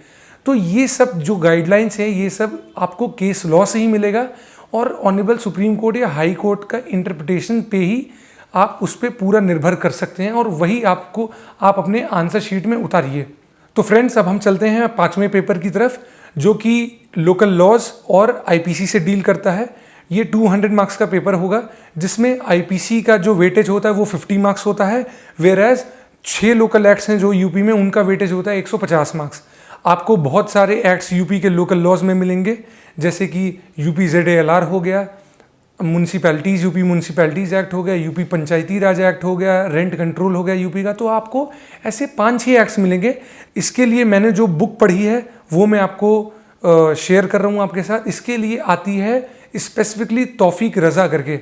तो ये सब जो गाइडलाइंस है ये सब आपको केस लॉ से ही मिलेगा। और ऑनरेबल सुप्रीम कोर्ट या हाई कोर्ट का इंटरप्रिटेशन पे ही आप उस पर पूरा निर्भर कर सकते हैं, और वही आप अपने आंसर शीट में उतारिए। तो फ्रेंड्स, अब हम चलते हैं 5वें पेपर की तरफ, जो कि लोकल लॉज और IPC से डील करता है। ये 200 मार्क्स का पेपर होगा, जिसमें IPC का जो वेटेज होता है वो 50 मार्क्स होता है, वेयरएज 6 लोकल एक्ट्स हैं जो यूपी में, उनका वेटेज होता है 150 मार्क्स। आपको बहुत सारे एक्ट्स यूपी के लोकल लॉज में मिलेंगे, जैसे कि यूपी ZALR हो गया, म्यूनसिपैलिटीज़ यूपी म्यूनसिपैलिटीज़ एक्ट हो गया, यूपी पंचायती राज एक्ट हो गया, रेंट कंट्रोल हो गया यूपी का। तो आपको ऐसे 5-6 एक्ट्स मिलेंगे। इसके लिए मैंने जो बुक पढ़ी है वो मैं आपको शेयर कर रहा हूँ आपके साथ। इसके लिए आती है स्पेसिफिकली तौफीक रज़ा करके,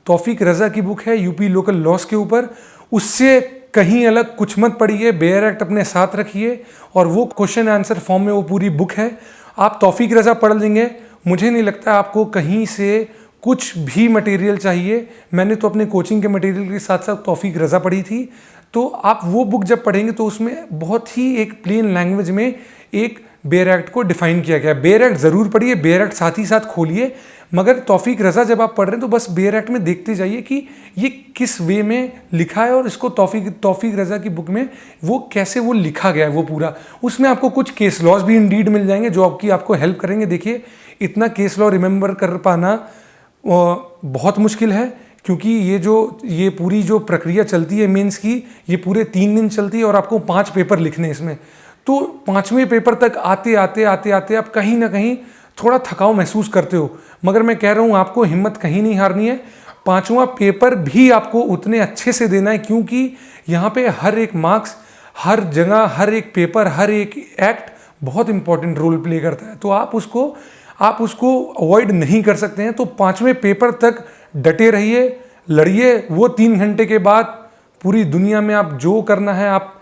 तौफीक रज़ा की बुक है यूपी लोकल लॉज के ऊपर। उससे कहीं अलग कुछ मत पढ़िए, बेयर एक्ट अपने साथ रखिए, और वो क्वेश्चन आंसर फॉर्म में वो पूरी बुक है। आप तौफीक रज़ा पढ़ लेंगे, मुझे नहीं लगता आपको कहीं से कुछ भी मटेरियल चाहिए। मैंने तो अपने कोचिंग के मटेरियल के साथ साथ तौफीक रज़ा पढ़ी थी। तो आप वो बुक जब पढ़ेंगे तो उसमें बहुत ही एक प्लेन लैंग्वेज में एक बेयर एक्ट को डिफाइन किया गया है। बेयर एक्ट ज़रूर पढ़िए, बेयर एक्ट साथ ही साथ खोलिए, मगर तौफीक रज़ा जब आप पढ़ रहे हैं तो बस बेयर एक्ट में देखते जाइए कि ये किस वे में लिखा है, और इसको तौफीक रज़ा की बुक में वो कैसे वो लिखा गया है वो पूरा। उसमें आपको कुछ केस लॉज भी इंडीड मिल जाएंगे जो आपको हेल्प करेंगे। देखिए, इतना केस लॉ रिमेंबर कर पाना बहुत मुश्किल है, क्योंकि ये पूरी जो प्रक्रिया चलती है मेंस की, ये पूरे 3 दिन चलती है, और आपको 5 पेपर लिखने इसमें। तो 5वें पेपर तक आते आते आप कहीं ना कहीं थोड़ा थकाव महसूस करते हो, मगर मैं कह रहा हूँ आपको हिम्मत कहीं नहीं हारनी है। 5वां पेपर भी आपको उतने अच्छे से देना है, क्योंकि यहाँ पे हर एक मार्क्स, हर जगह, हर एक पेपर, हर एक एक्ट बहुत इंपॉर्टेंट रोल प्ले करता है। तो आप उसको अवॉइड नहीं कर सकते हैं। तो 5वें पेपर तक डटे रहिए, लड़िए। वो 3 घंटे के बाद पूरी दुनिया में आप जो करना है आप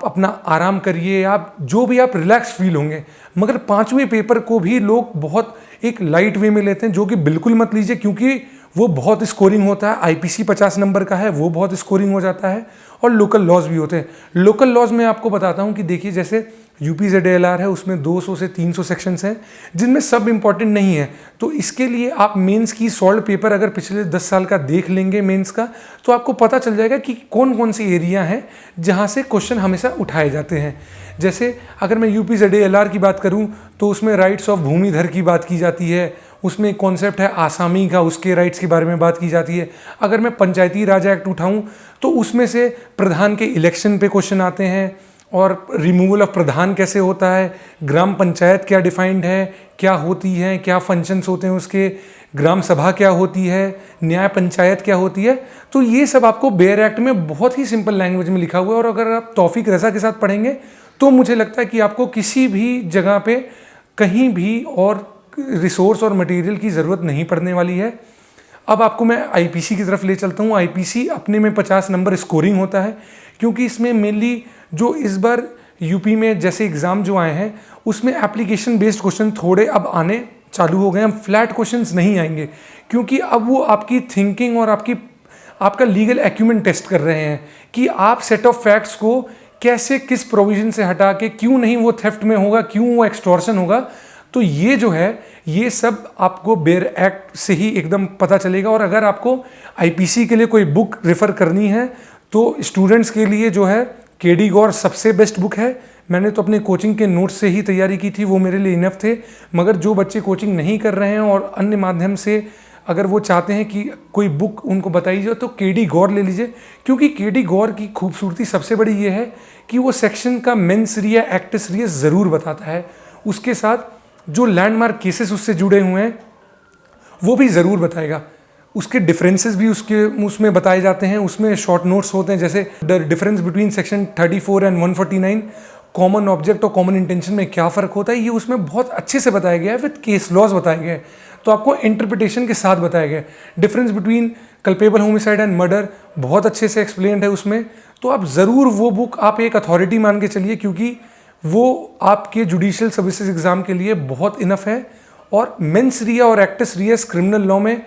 अपना आराम करिए, आप जो भी आप रिलैक्स फील होंगे। मगर 5वें पेपर को भी लोग बहुत एक लाइट वे में लेते हैं, जो कि बिल्कुल मत लीजिए, क्योंकि वो बहुत स्कोरिंग होता है। IPC 50 नंबर का है, वो बहुत स्कोरिंग हो जाता है, और लोकल लॉज भी होते हैं। लोकल लॉज में आपको बताता हूँ कि देखिए, जैसे यूपी ZALR है, उसमें 200 से 300 सेक्शंस हैं, जिनमें सब इम्पॉर्टेंट नहीं है। तो इसके लिए आप मेंस की सॉल्व पेपर अगर पिछले 10 साल का देख लेंगे मेंस का, तो आपको पता चल जाएगा कि कौन कौन सी एरिया हैं जहाँ से क्वेश्चन हमेशा उठाए जाते हैं। जैसे अगर मैं यूपी ZALR की बात करूँ तो उसमें राइट्स ऑफ भूमिधर की बात की जाती है, उसमें कॉन्सेप्ट है आसामी का, उसके राइट्स के बारे में बात की जाती है। अगर मैं पंचायती राज एक्ट उठाऊँ तो उसमें से प्रधान के इलेक्शन पे क्वेश्चन आते हैं, और रिमूवल ऑफ प्रधान कैसे होता है, ग्राम पंचायत क्या डिफाइंड है, क्या होती है, क्या फंक्शंस होते हैं उसके, ग्राम सभा क्या होती है, न्याय पंचायत क्या होती है। तो ये सब आपको बेयर एक्ट में बहुत ही सिंपल लैंग्वेज में लिखा हुआ है। और अगर आप तौफीक रज़ा के साथ पढ़ेंगे तो मुझे लगता है कि आपको किसी भी जगह पे कहीं भी और रिसोर्स और मटेरियल की ज़रूरत नहीं पड़ने वाली है। अब आपको मैं आईपीसी की तरफ ले चलता हूँ। आईपीसी अपने में 50 नंबर स्कोरिंग होता है, क्योंकि इसमें मेनली जो इस बार यूपी में जैसे एग्ज़ाम जो आए हैं उसमें एप्लीकेशन बेस्ड क्वेश्चन थोड़े अब आने चालू हो गए हैं। फ्लैट क्वेश्चंस नहीं आएंगे, क्योंकि अब वो आपकी थिंकिंग और आपका लीगल एक्यूमेंट टेस्ट कर रहे हैं कि आप सेट ऑफ फैक्ट्स को कैसे किस प्रोविजन से हटा के, क्यों नहीं वो थेफ्ट में होगा, क्यों वो एक्सटॉर्शन होगा। तो ये जो है ये सब आपको बेयर एक्ट से ही एकदम पता चलेगा। और अगर आपको आईपीसी के लिए कोई बुक रेफ़र करनी है तो स्टूडेंट्स के लिए जो है केडी गौर सबसे बेस्ट बुक है। मैंने तो अपने कोचिंग के नोट्स से ही तैयारी की थी, वो मेरे लिए इनफ थे। मगर जो बच्चे कोचिंग नहीं कर रहे हैं और अन्य माध्यम से अगर वो चाहते हैं कि कोई बुक उनको बताई जाए तो केडी गौर ले लीजिए, क्योंकि केडी गौर की खूबसूरती सबसे बड़ी ये है कि वो सेक्शन का मेंस रिया एक्ट्स रिया ज़रूर बताता है। उसके साथ जो लैंडमार्क केसेस उससे जुड़े हुए हैं वो भी ज़रूर बताएगा। उसके डिफरेंसेस भी उसमें बताए जाते हैं। उसमें शॉर्ट नोट्स होते हैं, जैसे the difference between section 34 and 149, common object और कॉमन इंटेंशन में क्या फ़र्क होता है, ये उसमें बहुत अच्छे से बताया गया है। विद केस लॉज बताए गए हैं, तो आपको इंटरप्रिटेशन के साथ बताया गया है। Difference between culpable homicide and murder बहुत अच्छे से एक्सप्लेन्ड है उसमें। तो आप ज़रूर वो बुक आप एक अथॉरिटी मान के चलिए, क्योंकि वो आपके जुडिशियल सर्विसेज एग्ज़ाम के लिए बहुत इनफ है। और मेंस रिया और एक्टस रियस क्रिमिनल लॉ में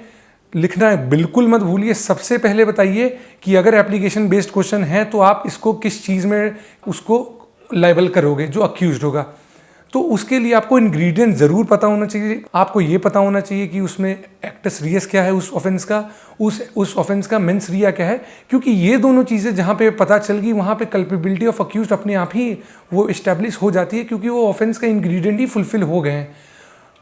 लिखना है बिल्कुल मत भूलिए। सबसे पहले बताइए कि अगर एप्लीकेशन बेस्ड क्वेश्चन है तो आप इसको किस चीज़ में उसको लाइबल करोगे जो अक्यूज्ड होगा। तो उसके लिए आपको इंग्रेडिएंट ज़रूर पता होना चाहिए। आपको ये पता होना चाहिए कि उसमें एक्टस रियस क्या है उस ऑफेंस का, उस ऑफेंस का मेंस रिया क्या है, क्योंकि ये दोनों चीज़ें जहाँ पे पता चल गई वहाँ पे कल्पेबिलिटी ऑफ अक्यूज्ड अपने आप ही वो इस्टेब्लिश हो जाती है, क्योंकि वो ऑफेंस का इंग्रेडिएंट ही फुलफिल हो गए हैं।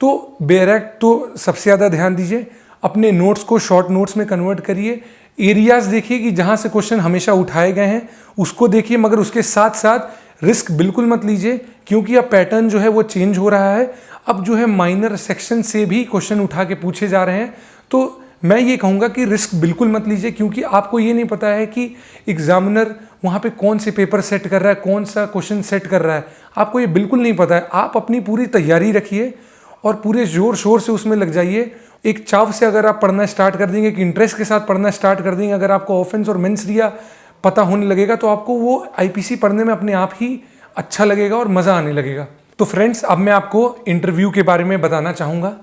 तो बेयर एक्ट तो सबसे ज़्यादा ध्यान दीजिए। अपने नोट्स को शॉर्ट नोट्स में कन्वर्ट करिए। एरियाज़ देखिए कि जहाँ से क्वेश्चन हमेशा उठाए गए हैं उसको देखिए, मगर उसके साथ साथ रिस्क बिल्कुल मत लीजिए, क्योंकि अब पैटर्न जो है वो चेंज हो रहा है। अब जो है माइनर सेक्शन से भी क्वेश्चन उठा के पूछे जा रहे हैं। तो मैं ये कहूँगा कि रिस्क बिल्कुल मत लीजिए, क्योंकि आपको ये नहीं पता है कि एग्जामिनर वहाँ पे कौन से पेपर सेट कर रहा है, कौन सा क्वेश्चन सेट कर रहा है, आपको ये बिल्कुल नहीं पता है। आप अपनी पूरी तैयारी रखिए और पूरे ज़ोर शोर से उसमें लग जाइए। एक चाव से अगर आप पढ़ना स्टार्ट कर देंगे, कि इंटरेस्ट के साथ पढ़ना स्टार्ट कर देंगे, अगर आपको ऑफेंस और मेंस रिया पता होने लगेगा तो आपको वो आईपीसी पढ़ने में अपने आप ही अच्छा लगेगा और मज़ा आने लगेगा। तो फ्रेंड्स, अब मैं आपको इंटरव्यू के बारे में बताना चाहूँगा।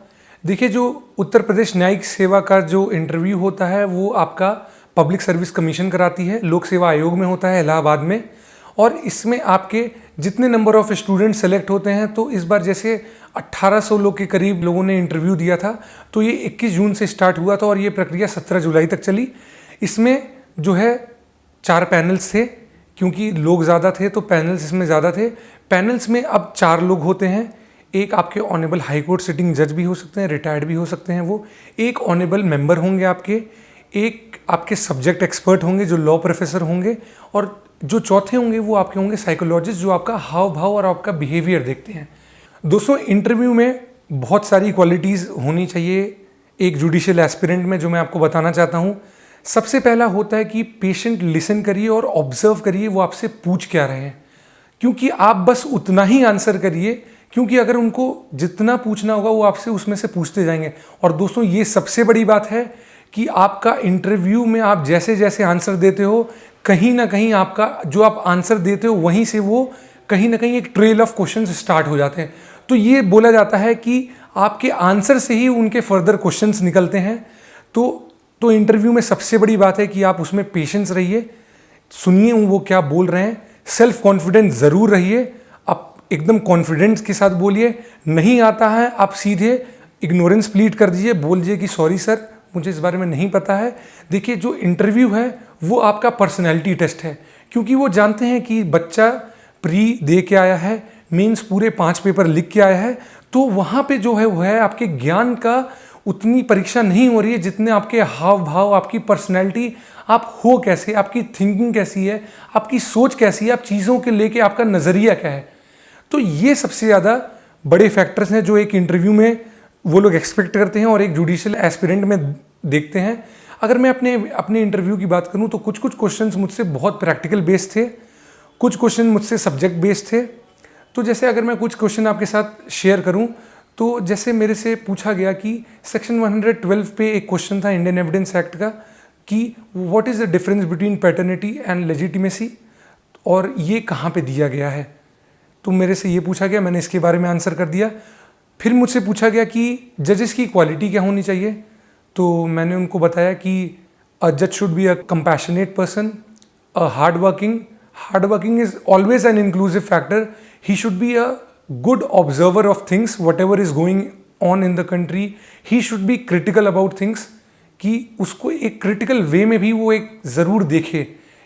देखिए, जो उत्तर प्रदेश न्यायिक सेवा का जो इंटरव्यू होता है वो आपका पब्लिक सर्विस कमीशन कराती है, लोक सेवा आयोग में होता है इलाहाबाद में। और इसमें आपके जितने नंबर ऑफ स्टूडेंट सेलेक्ट होते हैं, तो इस बार जैसे 1800 लोग के करीब लोगों ने इंटरव्यू दिया था, तो ये 21 जून से स्टार्ट हुआ था और ये प्रक्रिया 17 जुलाई तक चली। इसमें जो है 4 पैनल्स थे, क्योंकि लोग ज़्यादा थे तो पैनल्स इसमें ज़्यादा थे। पैनल्स में अब 4 लोग होते हैं। एक आपके ऑनेबल हाई कोर्ट सिटिंग जज भी हो सकते हैं, रिटायर्ड भी हो सकते हैं वो। एक ऑनेबल मेंबर होंगे आपके, एक आपके सब्जेक्ट एक्सपर्ट होंगे जो लॉ प्रोफेसर होंगे, और जो चौथे होंगे वो आपके होंगे साइकोलॉजिस्ट, जो आपका हाव भाव और आपका बिहेवियर देखते हैं। दोस्तों, इंटरव्यू में बहुत सारी क्वालिटीज़ होनी चाहिए एक जुडिशियल एस्पिरेंट में, जो मैं आपको बताना चाहता हूँ। सबसे पहला होता है कि पेशेंट लिसन करिए और ऑब्जर्व करिए वो आपसे पूछ क्या रहे हैं, क्योंकि आप बस उतना ही आंसर करिए, क्योंकि अगर उनको जितना पूछना होगा वो आपसे उसमें से पूछते जाएंगे। और दोस्तों, ये सबसे बड़ी बात है कि आपका इंटरव्यू में आप जैसे जैसे आंसर देते हो, कहीं ना कहीं आपका जो आप आंसर देते हो वहीं से वो कहीं ना कहीं एक ट्रेल ऑफ क्वेश्चंस स्टार्ट हो जाते हैं। तो ये बोला जाता है कि आपके आंसर से ही उनके फर्दर क्वेश्चंस निकलते हैं। तो इंटरव्यू में सबसे बड़ी बात है कि आप उसमें पेशेंस रहिए, सुनिए वो क्या बोल रहे हैं। सेल्फ कॉन्फिडेंस ज़रूर रहिए, आप एकदम कॉन्फिडेंस के साथ बोलिए। नहीं आता है आप सीधे इग्नोरेंस प्लीड कर दीजिए, बोल दीजिए कि सॉरी सर, मुझे इस बारे में नहीं पता है। देखिए, जो इंटरव्यू है वो आपका पर्सनैलिटी टेस्ट है, क्योंकि वो जानते हैं कि बच्चा प्री दे के आया है, मीन्स पूरे 5 पेपर लिख के आया है। तो वहाँ पे जो है वो है आपके ज्ञान का उतनी परीक्षा नहीं हो रही है जितने आपके हाव भाव, आपकी पर्सनैलिटी, आप हो कैसे, आपकी थिंकिंग कैसी है, आपकी सोच कैसी है, आप चीज़ों के लेके आपका नज़रिया क्या है। तो ये सबसे ज़्यादा बड़े फैक्टर्स हैं जो एक इंटरव्यू में वो लोग एक्सपेक्ट करते हैं और एक जुडिशियल एस्पिरेंट में देखते हैं। अगर मैं अपने इंटरव्यू की बात करूं तो कुछ क्वेश्चंस मुझसे बहुत प्रैक्टिकल बेस्ड थे, कुछ क्वेश्चन मुझसे सब्जेक्ट बेस्ड थे। तो जैसे अगर मैं कुछ क्वेश्चन आपके साथ शेयर करूं तो जैसे मेरे से पूछा गया कि सेक्शन 112 पे एक क्वेश्चन था इंडियन एविडेंस एक्ट का कि what is the difference between paternity and legitimacy, और ये कहाँ पे दिया गया है। तो मेरे से ये पूछा गया, मैंने इसके बारे में आंसर कर दिया। फिर मुझसे पूछा गया कि जजेस की क्वालिटी क्या होनी चाहिए, तो मैंने उनको बताया कि अ जज should be a compassionate person, a hard working is always an inclusive factor, he should be a good observer of things whatever is going on in the country, he should be critical about things, कि उसको एक critical वे में भी वो एक ज़रूर देखे,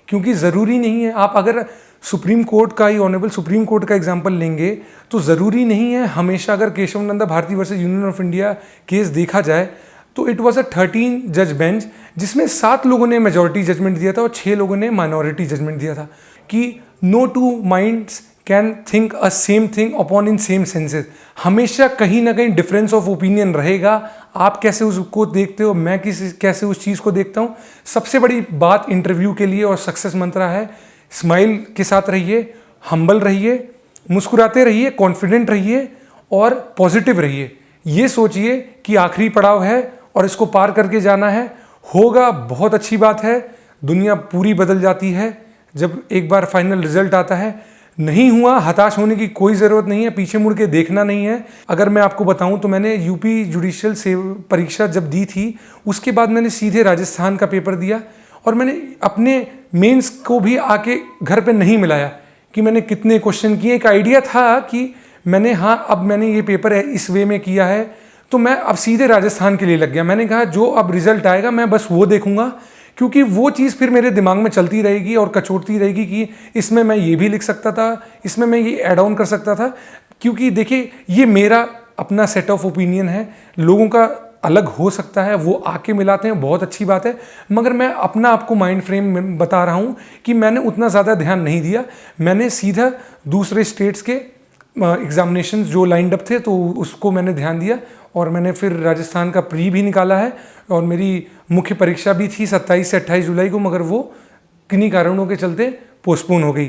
क्योंकि ज़रूरी नहीं है आप अगर सुप्रीम कोर्ट का ही ऑनरेबल सुप्रीम कोर्ट का एग्जांपल लेंगे तो ज़रूरी नहीं है हमेशा अगर Keshav Nanda Bharati versus union of India case देखा जाए तो इट वाज अ 13 जज बेंच जिसमें 7 लोगों ने मेजॉरिटी जजमेंट दिया था और 6 लोगों ने माइनॉरिटी जजमेंट दिया था कि no two minds can think a same thing upon in same senses. हमेशा कहीं ना कहीं डिफरेंस ऑफ ओपिनियन रहेगा, आप कैसे उसको देखते हो, मैं कैसे उस चीज़ को देखता हूँ। सबसे बड़ी बात इंटरव्यू के लिए और सक्सेस मंत्रा है, स्माइल के साथ रहिए, हम्बल रहिए, मुस्कुराते रहिए, कॉन्फिडेंट रहिए और पॉजिटिव रहिए। ये सोचिए कि आखिरी पड़ाव है और इसको पार करके जाना है, होगा, बहुत अच्छी बात है। दुनिया पूरी बदल जाती है जब एक बार फाइनल रिजल्ट आता है। नहीं हुआ, हताश होने की कोई ज़रूरत नहीं है, पीछे मुड़ के देखना नहीं है। अगर मैं आपको बताऊं तो मैंने यूपी जुडिशियल परीक्षा जब दी थी उसके बाद मैंने सीधे राजस्थान का पेपर दिया और मैंने अपने मेंस को भी आके घर पे नहीं मिलाया कि मैंने कितने क्वेश्चन किए। एक आइडिया था कि मैंने अब मैंने ये पेपर इस वे में किया है तो मैं अब सीधे राजस्थान के लिए लग गया। मैंने कहा जो अब रिजल्ट आएगा मैं बस वो देखूंगा, क्योंकि वो चीज़ फिर मेरे दिमाग में चलती रहेगी और कचोटती रहेगी कि इसमें मैं ये भी लिख सकता था, इसमें मैं ये ऐड ऑन कर सकता था। क्योंकि देखिए ये मेरा अपना सेट ऑफ ओपिनियन है, लोगों का अलग हो सकता है, वो आके मिलाते हैं, बहुत अच्छी बात है, मगर मैं अपना आपको माइंड फ्रेम में बता रहा हूँ कि मैंने उतना ज़्यादा ध्यान नहीं दिया। मैंने सीधा दूसरे स्टेट्स के एग्जामिनेशंस जो लाइंड अप थे तो उसको मैंने ध्यान दिया और मैंने फिर राजस्थान का प्री भी निकाला है और मेरी मुख्य परीक्षा भी थी 27 से 28 जुलाई को, मगर वो किन्हीं कारणों के चलते पोस्टपोन हो गई।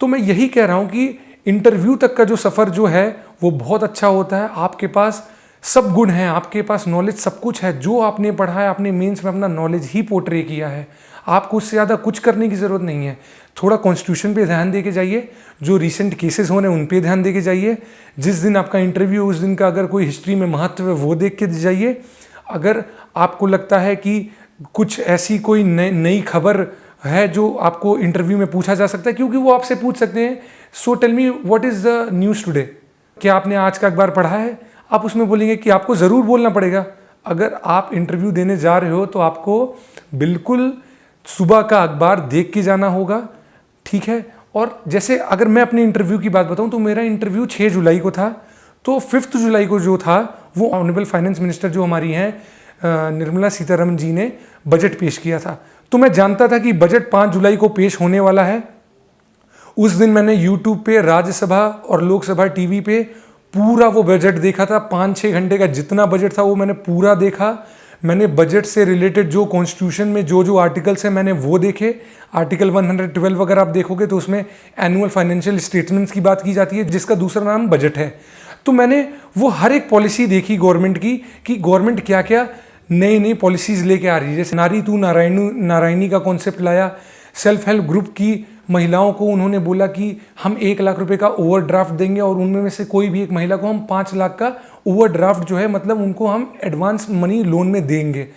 तो मैं यही कह रहा हूँ कि इंटरव्यू तक का जो सफ़र जो है वो बहुत अच्छा होता है। आपके पास सब गुण हैं, आपके पास नॉलेज सब कुछ है, जो आपने पढ़ा है आपने मेंस में अपना नॉलेज ही पोर्ट्रे किया है, आपको उससे ज़्यादा कुछ करने की ज़रूरत नहीं है। थोड़ा कॉन्स्टिट्यूशन पे ध्यान दे के जाइए, जो रिसेंट केसेस हो रहे हैं उन पे ध्यान दे के जाइए, जिस दिन आपका इंटरव्यू उस दिन का अगर कोई हिस्ट्री में महत्व है वो देख के जाइए। अगर आपको लगता है कि कुछ ऐसी कोई नई खबर है जो आपको इंटरव्यू में पूछा जा सकता है, क्योंकि वो आपसे पूछ सकते हैं, so tell me what is the news today, क्या आपने आज का अखबार पढ़ा है? आप उसमें बोलेंगे कि आपको ज़रूर बोलना पड़ेगा। अगर आप इंटरव्यू देने जा रहे हो तो आपको बिल्कुल सुबह का अखबार देख के जाना होगा, ठीक है। और जैसे अगर मैं अपने इंटरव्यू की बात बताऊं तो मेरा इंटरव्यू 6 जुलाई को था, तो 5 जुलाई को जो था वो ऑनरेबल फाइनेंस मिनिस्टर जो हमारी हैं निर्मला सीतारमण जी ने बजट पेश किया था। तो मैं जानता था कि बजट 5 जुलाई को पेश होने वाला है। उस दिन मैंने यूट्यूब पे राज्यसभा और लोकसभा टीवी पे पूरा वो बजट देखा था। 5-6 घंटे का जितना बजट था वो मैंने पूरा देखा। मैंने बजट से रिलेटेड जो कॉन्स्टिट्यूशन में जो आर्टिकल्स हैं मैंने वो देखे। आर्टिकल 112 अगर आप देखोगे तो उसमें एनुअल फाइनेंशियल स्टेटमेंट्स की बात की जाती है, जिसका दूसरा नाम बजट है। तो मैंने वो हर एक पॉलिसी देखी गवर्नमेंट की कि गवर्नमेंट क्या क्या नई नई पॉलिसीज़ लेके आ रही है। जैसे नारी तू नारायणी का कॉन्सेप्ट लाया, सेल्फ हेल्प ग्रुप की महिलाओं को उन्होंने बोला कि हम 1 लाख रुपए का ओवरड्राफ्ट देंगे और उनमें में से कोई भी एक महिला को हम 5 लाख का ओवरड्राफ्ट जो है मतलब उनको हम एडवांस मनी लोन में देंगे।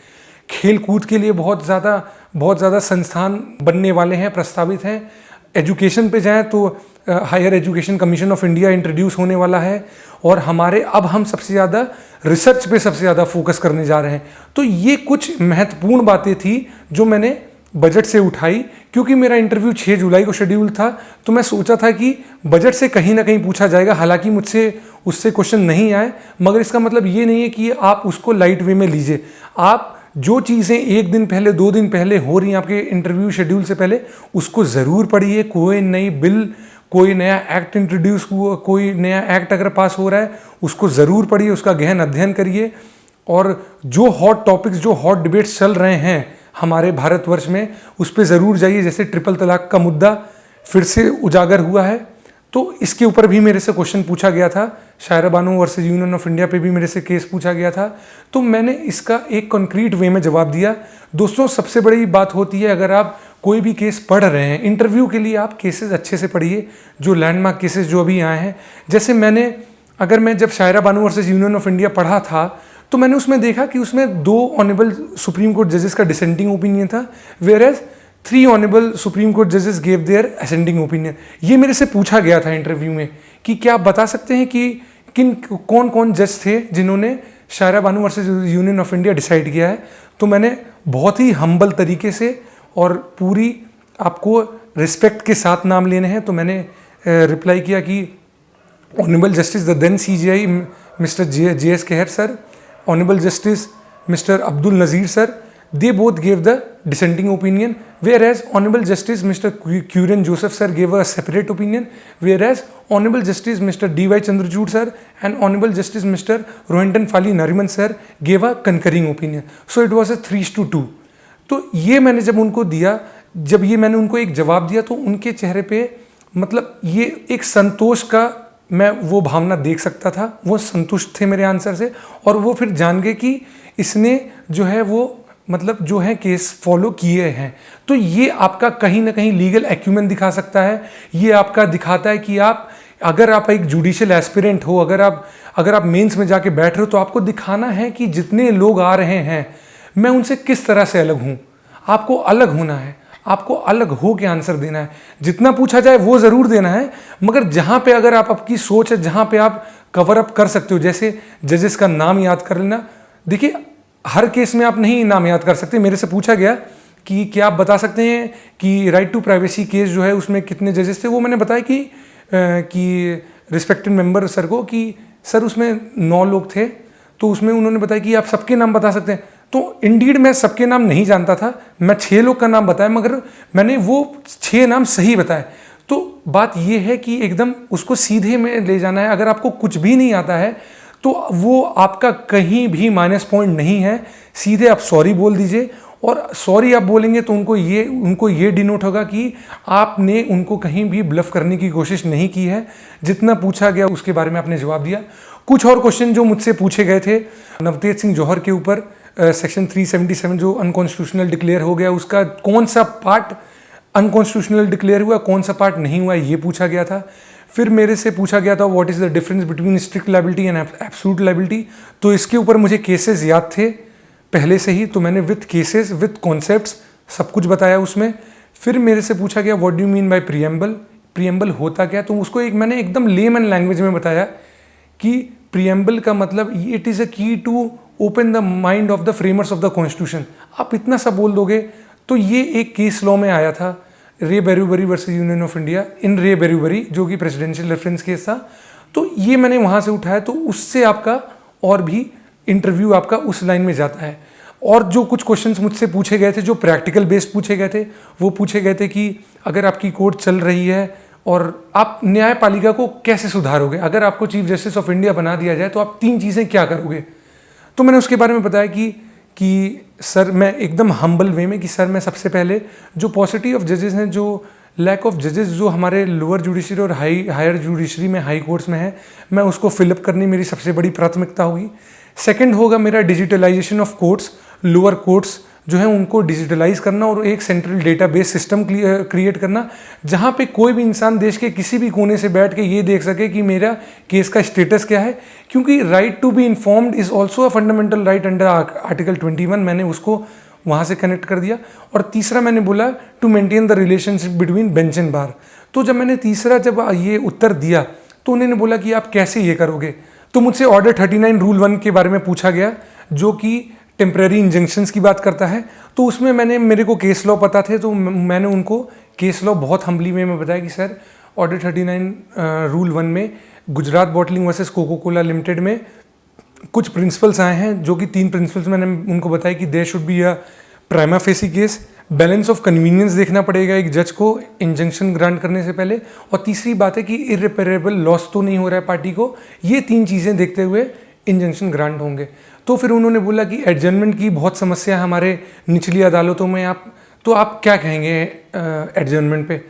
खेल कूद के लिए बहुत ज़्यादा संस्थान बनने वाले हैं, प्रस्तावित हैं। एजुकेशन पे जाएं तो higher education commission of India introduce होने वाला है और अब हम सबसे ज़्यादा रिसर्च पे सबसे ज़्यादा फोकस करने जा रहे हैं। तो ये कुछ महत्वपूर्ण बातें थी जो मैंने बजट से उठाई। क्योंकि मेरा इंटरव्यू 6 जुलाई को शेड्यूल था तो मैं सोचा था कि बजट से कहीं ना कहीं पूछा जाएगा। हालांकि मुझसे उससे क्वेश्चन नहीं आए, मगर इसका मतलब ये नहीं है कि आप उसको लाइट वे में लीजिए। आप जो चीज़ें 1 दिन पहले 2 दिन पहले हो रही हैं आपके इंटरव्यू शेड्यूल से पहले, उसको ज़रूर पढ़िए। कोई नई बिल, कोई नया एक्ट इंट्रोड्यूस हुआ, कोई नया एक्ट अगर पास हो रहा है उसको ज़रूर पढ़िए, उसका गहन अध्ययन करिए। और जो हॉट टॉपिक्स, जो हॉट डिबेट्स चल रहे हैं हमारे भारतवर्ष में, उस पर ज़रूर जाइए। जैसे ट्रिपल तलाक का मुद्दा फिर से उजागर हुआ है, तो इसके ऊपर भी मेरे से क्वेश्चन पूछा गया था। Shayara Bano versus union of India पे भी मेरे से केस पूछा गया था, तो मैंने इसका एक कॉन्क्रीट वे में जवाब दिया। दोस्तों, सबसे बड़ी बात होती है, अगर आप कोई भी केस पढ़ रहे हैं इंटरव्यू के लिए, आप केसेस अच्छे से पढ़िए, जो लैंडमार्क केसेस जो अभी आए हैं। जैसे मैं जब Shayara Bano versus union of India पढ़ा था, तो मैंने उसमें देखा कि उसमें 2 ऑनरेबल सुप्रीम कोर्ट जजेस का डिसेंटिंग ओपिनियन था, वेयर एज 3 ऑनरेबल सुप्रीम कोर्ट जजेस गेव देयर असेंडिंग ओपिनियन। ये मेरे से पूछा गया था इंटरव्यू में कि क्या आप बता सकते हैं कि कौन कौन जज थे जिन्होंने Shayara Bano versus union of India decide किया है। तो मैंने बहुत ही हम्बल तरीके से और पूरी आपको रिस्पेक्ट के साथ नाम लेने हैं, तो मैंने रिप्लाई किया कि honourable justice the then CJI mister JS Khehar sir, honourable justice mister Abdul Nazeer sir, they both gave the dissenting opinion, whereas honorable justice Mr. Curran Joseph sir gave a separate opinion, whereas honorable justice Mr. DY Chandrachud sir and honorable justice Mr. Rohinton Fali Nariman sir gave a concurring opinion. So it was a 3-2. तो ये मैंने जब उनको दिया, जब ये मैंने उनको एक जवाब दिया, तो उनके चेहरे पे मतलब ये एक संतोष का मैं वो भावना देख सकता था। वो संतुष्ट थे मेरे आंसर से, और वो फिर जान गए कि इसने जो है वो मतलब जो है केस फॉलो किए हैं। तो ये आपका कहीं ना कहीं लीगल एक्यूमेन दिखा सकता है। ये आपका दिखाता है कि अगर आप एक जुडिशियल एस्पिरेंट हो, अगर आप मेंस में जाके बैठ रहे हो, तो आपको दिखाना है कि जितने लोग आ रहे हैं मैं उनसे किस तरह से अलग हूँ। आपको अलग होना है, आपको अलग हो के आंसर देना है। जितना पूछा जाए वो ज़रूर देना है, मगर जहाँ पे अगर आप आपकी सोच है, जहाँ पे आप कवर अप कर सकते हो, जैसे जजेस का नाम याद कर लेना। देखिए, हर केस में आप नहीं नाम याद कर सकते। मेरे से पूछा गया कि क्या आप बता सकते हैं कि राइट टू प्राइवेसी केस जो है उसमें कितने जजेस थे। वो मैंने बताया कि रिस्पेक्टेड मेंबर सर को कि सर उसमें 9 लोग थे। तो उसमें उन्होंने बताया कि आप सबके नाम बता सकते हैं। तो इंडीड मैं सबके नाम नहीं जानता था, मैं 6 लोग का नाम बताया, मगर मैंने वो 6 नाम सही बताए। तो बात ये है कि एकदम उसको सीधे में ले जाना है। अगर आपको कुछ भी नहीं आता है तो वो आपका कहीं भी माइनस पॉइंट नहीं है। सीधे आप सॉरी बोल दीजिए, और सॉरी आप बोलेंगे तो उनको ये डिनोट होगा कि आपने उनको कहीं भी ब्लफ करने की कोशिश नहीं की है। जितना पूछा गया उसके बारे में आपने जवाब दिया। कुछ और क्वेश्चन जो मुझसे पूछे गए थे नवतेज सिंह जौहर के ऊपर, सेक्शन 377 जो अनकॉन्स्टिट्यूशनल डिक्लेयर हो गया, उसका कौन सा पार्ट अनकॉन्स्टिट्यूशनल डिक्लेयर हुआ, कौन सा पार्ट नहीं हुआ, ये पूछा गया था। फिर मेरे से पूछा गया था what is the difference between strict liability and absolute liability. तो इसके ऊपर मुझे केसेस याद थे पहले से ही, तो मैंने विथ केसेस विथ कॉन्सेप्ट्स सब कुछ बताया उसमें। फिर मेरे से पूछा गया what do you mean by preamble, preamble होता क्या। तो उसको मैंने एकदम लेमन लैंग्वेज में बताया कि प्रीएम्बल का मतलब it is a key to open the mind of the framers of the constitution. आप इतना सा बोल दोगे। तो ये एक केस लॉ में आया था, re Berubari versus union of India in re Berubari, जो कि प्रेसिडेंशियल रेफरेंस केस था। तो ये मैंने वहाँ से उठाया, तो उससे आपका और भी इंटरव्यू आपका उस लाइन में जाता है। और जो कुछ क्वेश्चंस मुझसे पूछे गए थे जो प्रैक्टिकल बेस्ड पूछे गए थे, वो पूछे गए थे कि अगर आपकी कोर्ट चल रही है और आप न्यायपालिका को कैसे सुधारोगे, अगर आपको चीफ जस्टिस ऑफ इंडिया बना दिया जाए तो आप 3 चीज़ें क्या करोगे। तो मैंने उसके बारे में बताया कि सर मैं एकदम हम्बल वे में कि सर मैं सबसे पहले जो पॉसिटी ऑफ जजेस हैं, जो लैक ऑफ जजेस जो हमारे लोअर जुडिशरी और हायर जुडिशरी में, हाई कोर्ट्स में है, मैं उसको फिलअप करनी मेरी सबसे बड़ी प्राथमिकता होगी। सेकंड होगा मेरा digitalisation of courts, lower courts जो है उनको डिजिटलाइज करना और एक सेंट्रल डेटाबेस सिस्टम क्रिएट करना, जहाँ पे कोई भी इंसान देश के किसी भी कोने से बैठ के ये देख सके कि मेरा केस का स्टेटस क्या है। क्योंकि right to be informed is also a fundamental right under article 21, मैंने उसको वहाँ से कनेक्ट कर दिया। और तीसरा मैंने बोला to maintain the relationship between bench and bar. तो जब मैंने तीसरा जब ये उत्तर दिया तो उन्होंने बोला कि आप कैसे ये करोगे। तो मुझसे ऑर्डर 39 रूल 1 के बारे में पूछा गया, जो कि टेम्परेरी इंजंक्शंस की बात करता है। तो उसमें मेरे को केस लॉ पता थे, तो मैंने उनको केस लॉ बहुत हम्बली वे में बताया कि सर ऑर्डर 39 रूल 1 में Gujarat bottling versus Coca Cola limited में कुछ प्रिंसिपल्स आए हैं, जो कि 3 प्रिंसिपल्स मैंने उनको बताया कि there should be a prima facie case, balance of convenience देखना पड़ेगा एक जज को इंजंक्शन ग्रांट करने से पहले, और तीसरी बात है कि इररिपेरेबल लॉस तो नहीं हो रहा है पार्टी को। ये 3 चीज़ें देखते हुए इंजंक्शन ग्रांट होंगे। तो फिर उन्होंने बोला कि एडजर्नमेंट की बहुत समस्या है हमारे निचली अदालतों में, आप क्या कहेंगे एडजर्नमेंट पे।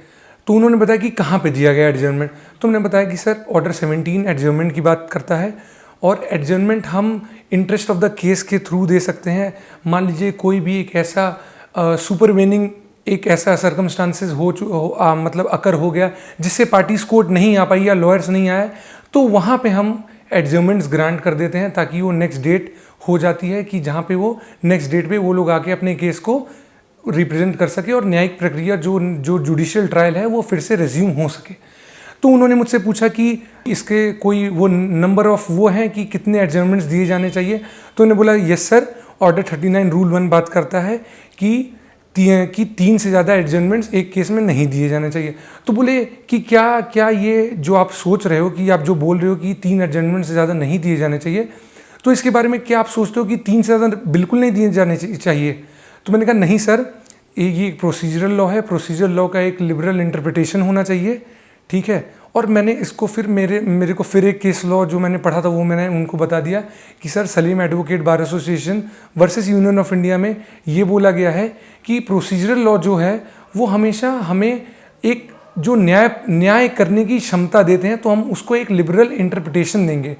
तो उन्होंने बताया कि कहाँ पे दिया गया एडजर्नमेंट। तो हमने बताया कि सर ऑर्डर 17 एडजर्नमेंट की बात करता है, और एडजर्नमेंट हम इंटरेस्ट ऑफ द केस के थ्रू दे सकते हैं। मान लीजिए कोई भी एक ऐसा सुपरवेनिंग एक ऐसा सर्कमस्टांसेस मतलब अकर हो गया जिससे पार्टीज कोर्ट नहीं आ पाई या लॉयर्स नहीं आए, तो वहाँ पे हम एडजर्नमेंट्स ग्रांट कर देते हैं ताकि वो नेक्स्ट डेट हो जाती है कि जहाँ पे वो नेक्स्ट डेट पे वो लोग आके अपने केस को रिप्रेजेंट कर सके और न्यायिक प्रक्रिया जो जुडिशियल ट्रायल है वो फिर से रिज्यूम हो सके। तो उन्होंने मुझसे पूछा कि इसके कोई वो नंबर ऑफ वो हैं कि कितने एडजर्नमेंट्स दिए जाने चाहिए। तो उन्होंने बोला यस सर, ऑर्डर 39 रूल 1 बात करता है कि 3 से ज़्यादा एडजर्नमेंट्स एक केस में नहीं दिए जाने चाहिए। तो बोले कि क्या ये जो आप सोच रहे हो कि आप जो बोल रहे हो कि 3 एडजर्नमेंट से ज़्यादा नहीं दिए जाने चाहिए, तो इसके बारे में क्या आप सोचते हो कि 3 से ज़्यादा बिल्कुल नहीं दिए जाने चाहिए? तो मैंने कहा नहीं सर, ये एक प्रोसीजरल लॉ है, प्रोसीजरल लॉ का एक लिबरल इंटरप्रिटेशन होना चाहिए, ठीक है। और मैंने इसको फिर मेरे को फिर एक केस लॉ जो मैंने पढ़ा था वो मैंने उनको बता दिया कि sir Salim advocate bar association versus union of India में ये बोला गया है कि प्रोसीजरल लॉ जो है वो हमेशा हमें एक जो न्याय करने की क्षमता देते हैं, तो हम उसको एक लिबरल इंटरप्रिटेशन देंगे।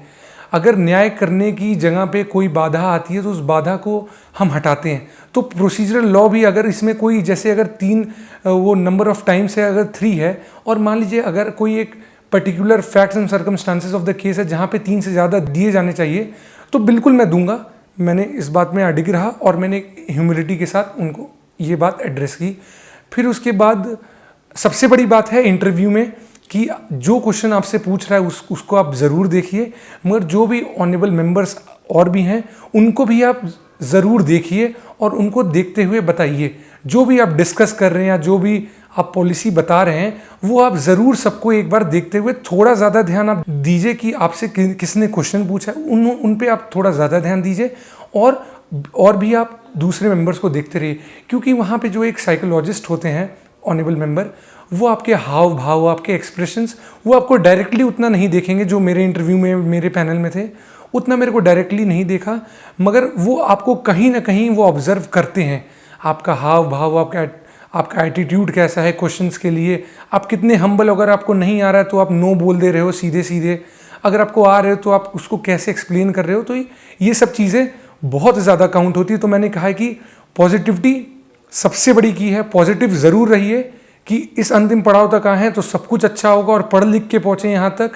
अगर न्याय करने की जगह पे कोई बाधा आती है तो उस बाधा को हम हटाते हैं। तो प्रोसीजरल लॉ भी अगर इसमें कोई जैसे अगर 3 वो नंबर ऑफ टाइम्स है, अगर 3 है, और मान लीजिए अगर कोई एक particular facts and circumstances of the case है जहाँ पे 3 से ज़्यादा दिए जाने चाहिए, तो बिल्कुल मैं दूंगा। मैंने इस बात में अडिग रहा और मैंने ह्यूमिलिटी के साथ उनको ये बात एड्रेस की। फिर उसके बाद सबसे बड़ी बात है इंटरव्यू में कि जो क्वेश्चन आपसे पूछ रहा है उसको आप ज़रूर देखिए, मगर जो भी ऑनरेबल मेंबर्स और भी हैं उनको भी आप ज़रूर देखिए और उनको देखते हुए बताइए। जो भी आप डिस्कस कर रहे हैं या जो भी आप पॉलिसी बता रहे हैं वो आप ज़रूर सबको एक बार देखते हुए थोड़ा ज़्यादा ध्यान आप दीजिए कि आपसे किसने क्वेश्चन पूछा है, उन पे आप थोड़ा ज़्यादा ध्यान दीजिए। और भी आप दूसरे मेंबर्स को देखते रहिए, क्योंकि वहाँ पे जो एक साइकोलॉजिस्ट होते हैं ऑनरेबल मेंबर, वो आपके हाव भाव, आपके एक्सप्रेशंस, वो आपको डायरेक्टली उतना नहीं देखेंगे। जो मेरे इंटरव्यू में मेरे पैनल में थे उतना मेरे को डायरेक्टली नहीं देखा, मगर वो आपको कहीं ना कहीं वो ऑब्जर्व करते हैं। आपका हाव भाव, आपका एटीट्यूड कैसा है क्वेश्चंस के लिए, आप कितने हम्बल, अगर आपको नहीं आ रहा है तो आप नो बोल दे रहे हो सीधे सीधे, अगर आपको आ रहे हो तो आप उसको कैसे एक्सप्लेन कर रहे हो। तो ये सब चीज़ें बहुत ज़्यादा काउंट होती है। तो मैंने कहा है कि पॉजिटिविटी सबसे बड़ी की है, पॉजिटिव ज़रूर रहिए कि इस अंतिम पड़ाव तक आए हैं तो सब कुछ अच्छा होगा, और पढ़ लिख के पहुँचे यहाँ तक,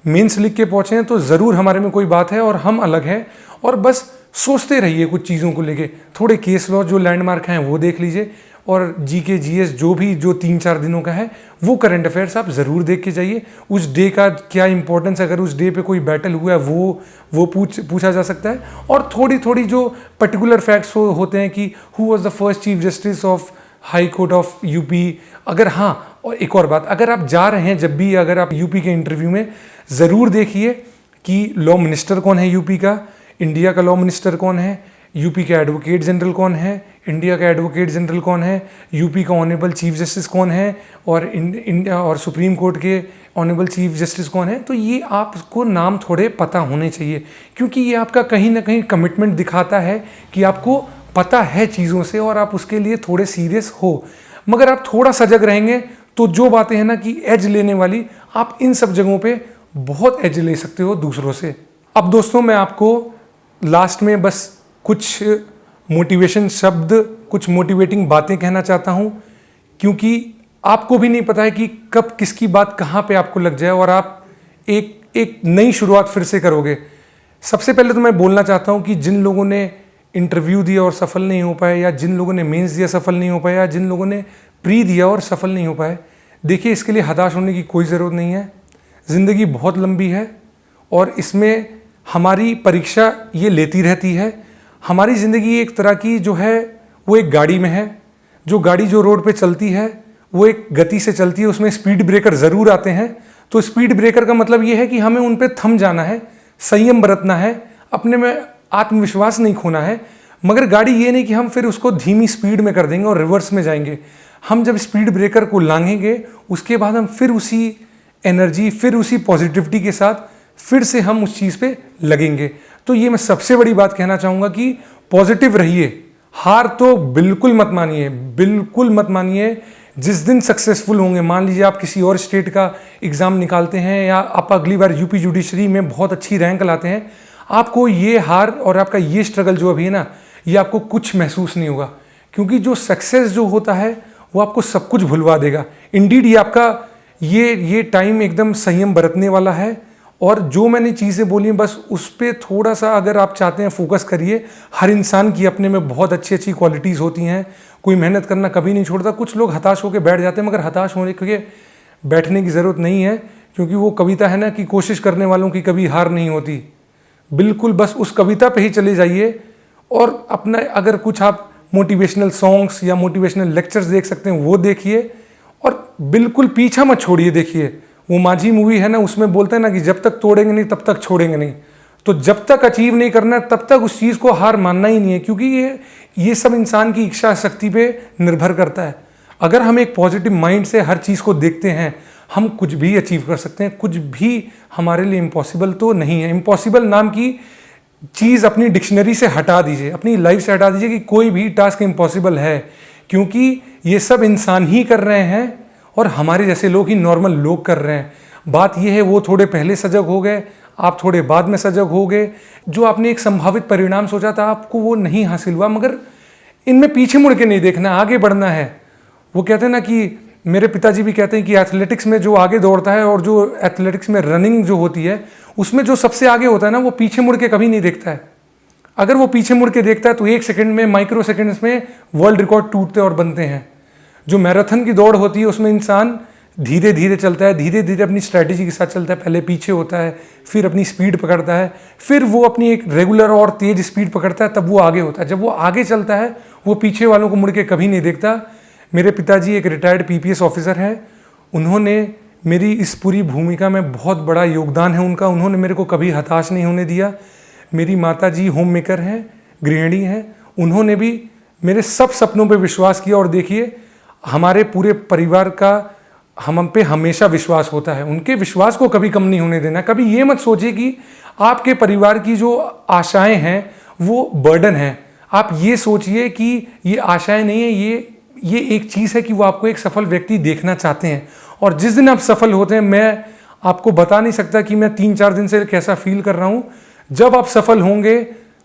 मेंस लिख के पहुँचे हैं तो ज़रूर हमारे में कोई बात है और हम अलग हैं। और बस सोचते रहिए कुछ चीज़ों को लेके, थोड़े केस लॉ जो लैंडमार्क हैं वो देख लीजिए, और जीके जीएस जो 3-4 दिनों का है वो करंट अफेयर्स आप ज़रूर देख के जाइए। उस डे का क्या इंपॉर्टेंस, अगर उस डे पे कोई बैटल हुआ है वो पूछा जा सकता है। और थोड़ी जो पर्टिकुलर फैक्ट्स होते हैं कि who was the first chief justice of high court of UP. अगर हाँ, और एक और बात, अगर आप जा रहे हैं जब भी, अगर आप यूपी के इंटरव्यू में ज़रूर देखिए कि लॉ मिनिस्टर कौन है यूपी का, इंडिया का लॉ मिनिस्टर कौन है, यूपी का एडवोकेट जनरल कौन है, इंडिया का एडवोकेट जनरल कौन है, यूपी का ऑनरेबल चीफ जस्टिस कौन है, और इंडिया और सुप्रीम कोर्ट के ऑनरेबल चीफ जस्टिस कौन है। तो ये आपको नाम थोड़े पता होने चाहिए, क्योंकि ये आपका कहीं ना कहीं कमिटमेंट दिखाता है कि आपको पता है चीज़ों से और आप उसके लिए थोड़े सीरियस हो। मगर आप थोड़ा सजग रहेंगे तो जो बातें हैं ना कि एज लेने वाली, आप इन सब जगहों पे बहुत एज ले सकते हो दूसरों से। अब दोस्तों, मैं आपको लास्ट में बस कुछ मोटिवेशन शब्द, कुछ मोटिवेटिंग बातें कहना चाहता हूँ, क्योंकि आपको भी नहीं पता है कि कब किसकी बात कहाँ पे आपको लग जाए और आप एक नई शुरुआत फिर से करोगे। सबसे पहले तो मैं बोलना चाहता हूँ कि जिन लोगों ने इंटरव्यू दिया और सफल नहीं हो पाए, या जिन लोगों ने मेंस दिया सफल नहीं हो पाए, या जिन लोगों ने प्री दिया और सफल नहीं हो पाए, देखिए इसके लिए हताश होने की कोई ज़रूरत नहीं है। ज़िंदगी बहुत लंबी है और इसमें हमारी परीक्षा ये लेती रहती है। हमारी ज़िंदगी एक तरह की जो है वो एक गाड़ी में है। जो गाड़ी जो रोड पे चलती है वो एक गति से चलती है, उसमें स्पीड ब्रेकर ज़रूर आते हैं। तो स्पीड ब्रेकर का मतलब ये है कि हमें उन पे थम जाना है, संयम बरतना है, अपने में आत्मविश्वास नहीं खोना है। मगर गाड़ी ये नहीं कि हम फिर उसको धीमी स्पीड में कर देंगे और रिवर्स में जाएंगे। हम जब स्पीड ब्रेकर को लांघेंगे उसके बाद हम फिर उसी एनर्जी, फिर उसी पॉजिटिविटी के साथ फिर से हम उस चीज़ पे लगेंगे। तो ये मैं सबसे बड़ी बात कहना चाहूँगा कि पॉजिटिव रहिए, हार तो बिल्कुल मत मानिए, बिल्कुल मत मानिए। जिस दिन सक्सेसफुल होंगे, मान लीजिए आप किसी और स्टेट का एग्ज़ाम निकालते हैं या आप अगली बार यूपी जुडिशरी में बहुत अच्छी रैंक लाते हैं, आपको ये हार और आपका ये स्ट्रगल जो अभी है ना, ये आपको कुछ महसूस नहीं होगा, क्योंकि जो सक्सेस जो होता है वो आपको सब कुछ भुलवा देगा। इंडीड ये आपका ये टाइम एकदम संयम बरतने वाला है। और जो मैंने चीज़ें बोली हैं बस उस पर थोड़ा सा अगर आप चाहते हैं फोकस करिए। हर इंसान की अपने में बहुत अच्छी अच्छी क्वालिटीज़ होती हैं, कोई मेहनत करना कभी नहीं छोड़ता। कुछ लोग हताश होकर बैठ जाते हैं, मगर हताश होने के बैठने की ज़रूरत नहीं है, क्योंकि वो कविता है ना कि कोशिश करने वालों की कभी हार नहीं होती। बिल्कुल बस उस कविता पे ही चले जाइए। और अपना अगर कुछ आप मोटिवेशनल सॉन्ग्स या मोटिवेशनल लेक्चर्स देख सकते हैं वो देखिए, और बिल्कुल पीछा मत छोड़िए। देखिए वो माझी मूवी है ना, उसमें बोलते हैं ना कि जब तक तोड़ेंगे नहीं तब तक छोड़ेंगे नहीं। तो जब तक अचीव नहीं करना है तब तक उस चीज़ को हार मानना ही नहीं है, क्योंकि ये सब इंसान की इच्छा शक्ति पे निर्भर करता है। अगर हम एक पॉजिटिव माइंड से हर चीज़ को देखते हैं, हम कुछ भी अचीव कर सकते हैं। कुछ भी हमारे लिए इम्पॉसिबल तो नहीं है। इम्पॉसिबल नाम की चीज़ अपनी डिक्शनरी से हटा दीजिए, अपनी लाइफ से हटा दीजिए कि कोई भी टास्क इम्पॉसिबल है, क्योंकि ये सब इंसान ही कर रहे हैं और हमारे जैसे लोग ही नॉर्मल लोग कर रहे हैं। बात यह है वो थोड़े पहले सजग हो गए, आप थोड़े बाद में सजग हो गए। जो आपने एक संभावित परिणाम सोचा था आपको वो नहीं हासिल हुआ, मगर इनमें पीछे मुड़ के नहीं देखना, आगे बढ़ना है। वो कहते हैं ना कि मेरे पिताजी भी कहते हैं कि एथलेटिक्स में जो आगे दौड़ता है और जो एथलेटिक्स में रनिंग जो होती है उसमें जो सबसे आगे होता है ना, वो पीछे मुड़ के कभी नहीं देखता है। अगर वो पीछे मुड़ के देखता है तो 1 सेकंड में, माइक्रो सेकंड्स में वर्ल्ड रिकॉर्ड टूटते और बनते हैं। जो मैराथन की दौड़ होती है उसमें इंसान धीरे धीरे चलता है, धीरे धीरे अपनी स्ट्रैटेजी के साथ चलता है। पहले पीछे होता है, फिर अपनी स्पीड पकड़ता है, फिर वो अपनी एक रेगुलर और तेज स्पीड पकड़ता है, तब वो आगे होता है। जब वो आगे चलता है वो पीछे वालों को मुड़ के कभी नहीं देखता। मेरे पिताजी एक रिटायर्ड पीपीएस ऑफिसर हैं। उन्होंने मेरी इस पूरी भूमिका में बहुत बड़ा योगदान है उनका। उन्होंने मेरे को कभी हताश नहीं होने दिया। मेरी माताजी होम मेकर हैं, गृहिणी हैं। उन्होंने भी मेरे सब सपनों पे विश्वास किया। और देखिए हमारे पूरे परिवार का हम पे हमेशा विश्वास होता है। उनके विश्वास को कभी कम नहीं होने देना। कभी ये मत सोचिए कि आपके परिवार की जो आशाएं हैं वो बर्डन है। आप ये सोचिए कि ये आशाएं नहीं है, ये एक चीज़ है कि वो आपको एक सफल व्यक्ति देखना चाहते हैं। और जिस दिन आप सफल होते हैं, मैं आपको बता नहीं सकता कि मैं 3-4 दिन से कैसा फील कर रहा हूँ। जब आप सफल होंगे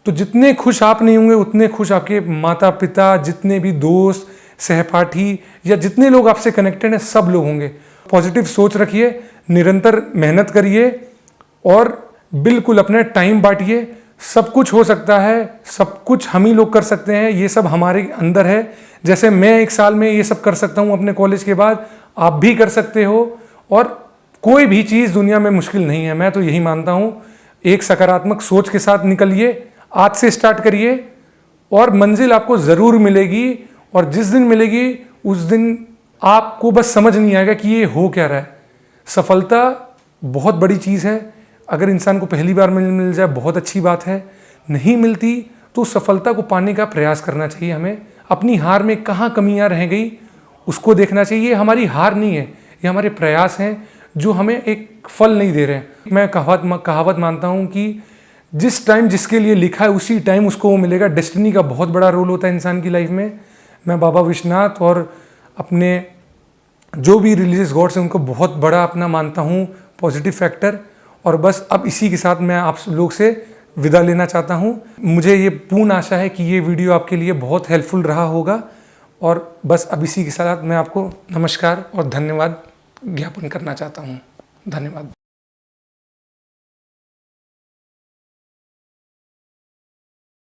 तो जितने खुश आप नहीं होंगे उतने खुश आपके माता पिता, जितने भी दोस्त, सहपाठी या जितने लोग आपसे कनेक्टेड हैं सब लोग होंगे। पॉजिटिव सोच रखिए, निरंतर मेहनत करिए और बिल्कुल अपने टाइम बांटिए। सब कुछ हो सकता है, सब कुछ हम ही लोग कर सकते हैं। ये सब हमारे अंदर है। जैसे मैं 1 साल में ये सब कर सकता हूँ अपने कॉलेज के बाद, आप भी कर सकते हो। और कोई भी चीज़ दुनिया में मुश्किल नहीं है, मैं तो यही मानता हूँ। एक सकारात्मक सोच के साथ निकलिए, आज से स्टार्ट करिए और मंजिल आपको ज़रूर मिलेगी। और जिस दिन मिलेगी उस दिन आपको बस समझ नहीं आएगा कि ये हो क्या रहा है। सफलता बहुत बड़ी चीज़ है। अगर इंसान को पहली बार मिल जाए बहुत अच्छी बात है, नहीं मिलती तो सफलता को पाने का प्रयास करना चाहिए। हमें अपनी हार में कहाँ कमियां रह गई उसको देखना चाहिए। हमारी हार नहीं है, ये हमारे प्रयास हैं जो हमें एक फल नहीं दे रहे हैं। मैं कहावत मानता हूँ कि जिस टाइम जिसके लिए लिखा है उसी टाइम उसको वो मिलेगा। डेस्टिनी का बहुत बड़ा रोल होता है इंसान की लाइफ में। मैं बाबा विश्वनाथ और अपने जो भी रिलीजियस गॉड्स हैं उनको बहुत बड़ा अपना मानता हूँ पॉजिटिव फैक्टर। और बस अब इसी के साथ मैं आप लोग से विदा लेना चाहता हूँ। मुझे ये पूर्ण आशा है कि ये वीडियो आपके लिए बहुत हेल्पफुल रहा होगा। और बस अब इसी के साथ मैं आपको नमस्कार और धन्यवाद ज्ञापन करना चाहता हूँ। धन्यवाद।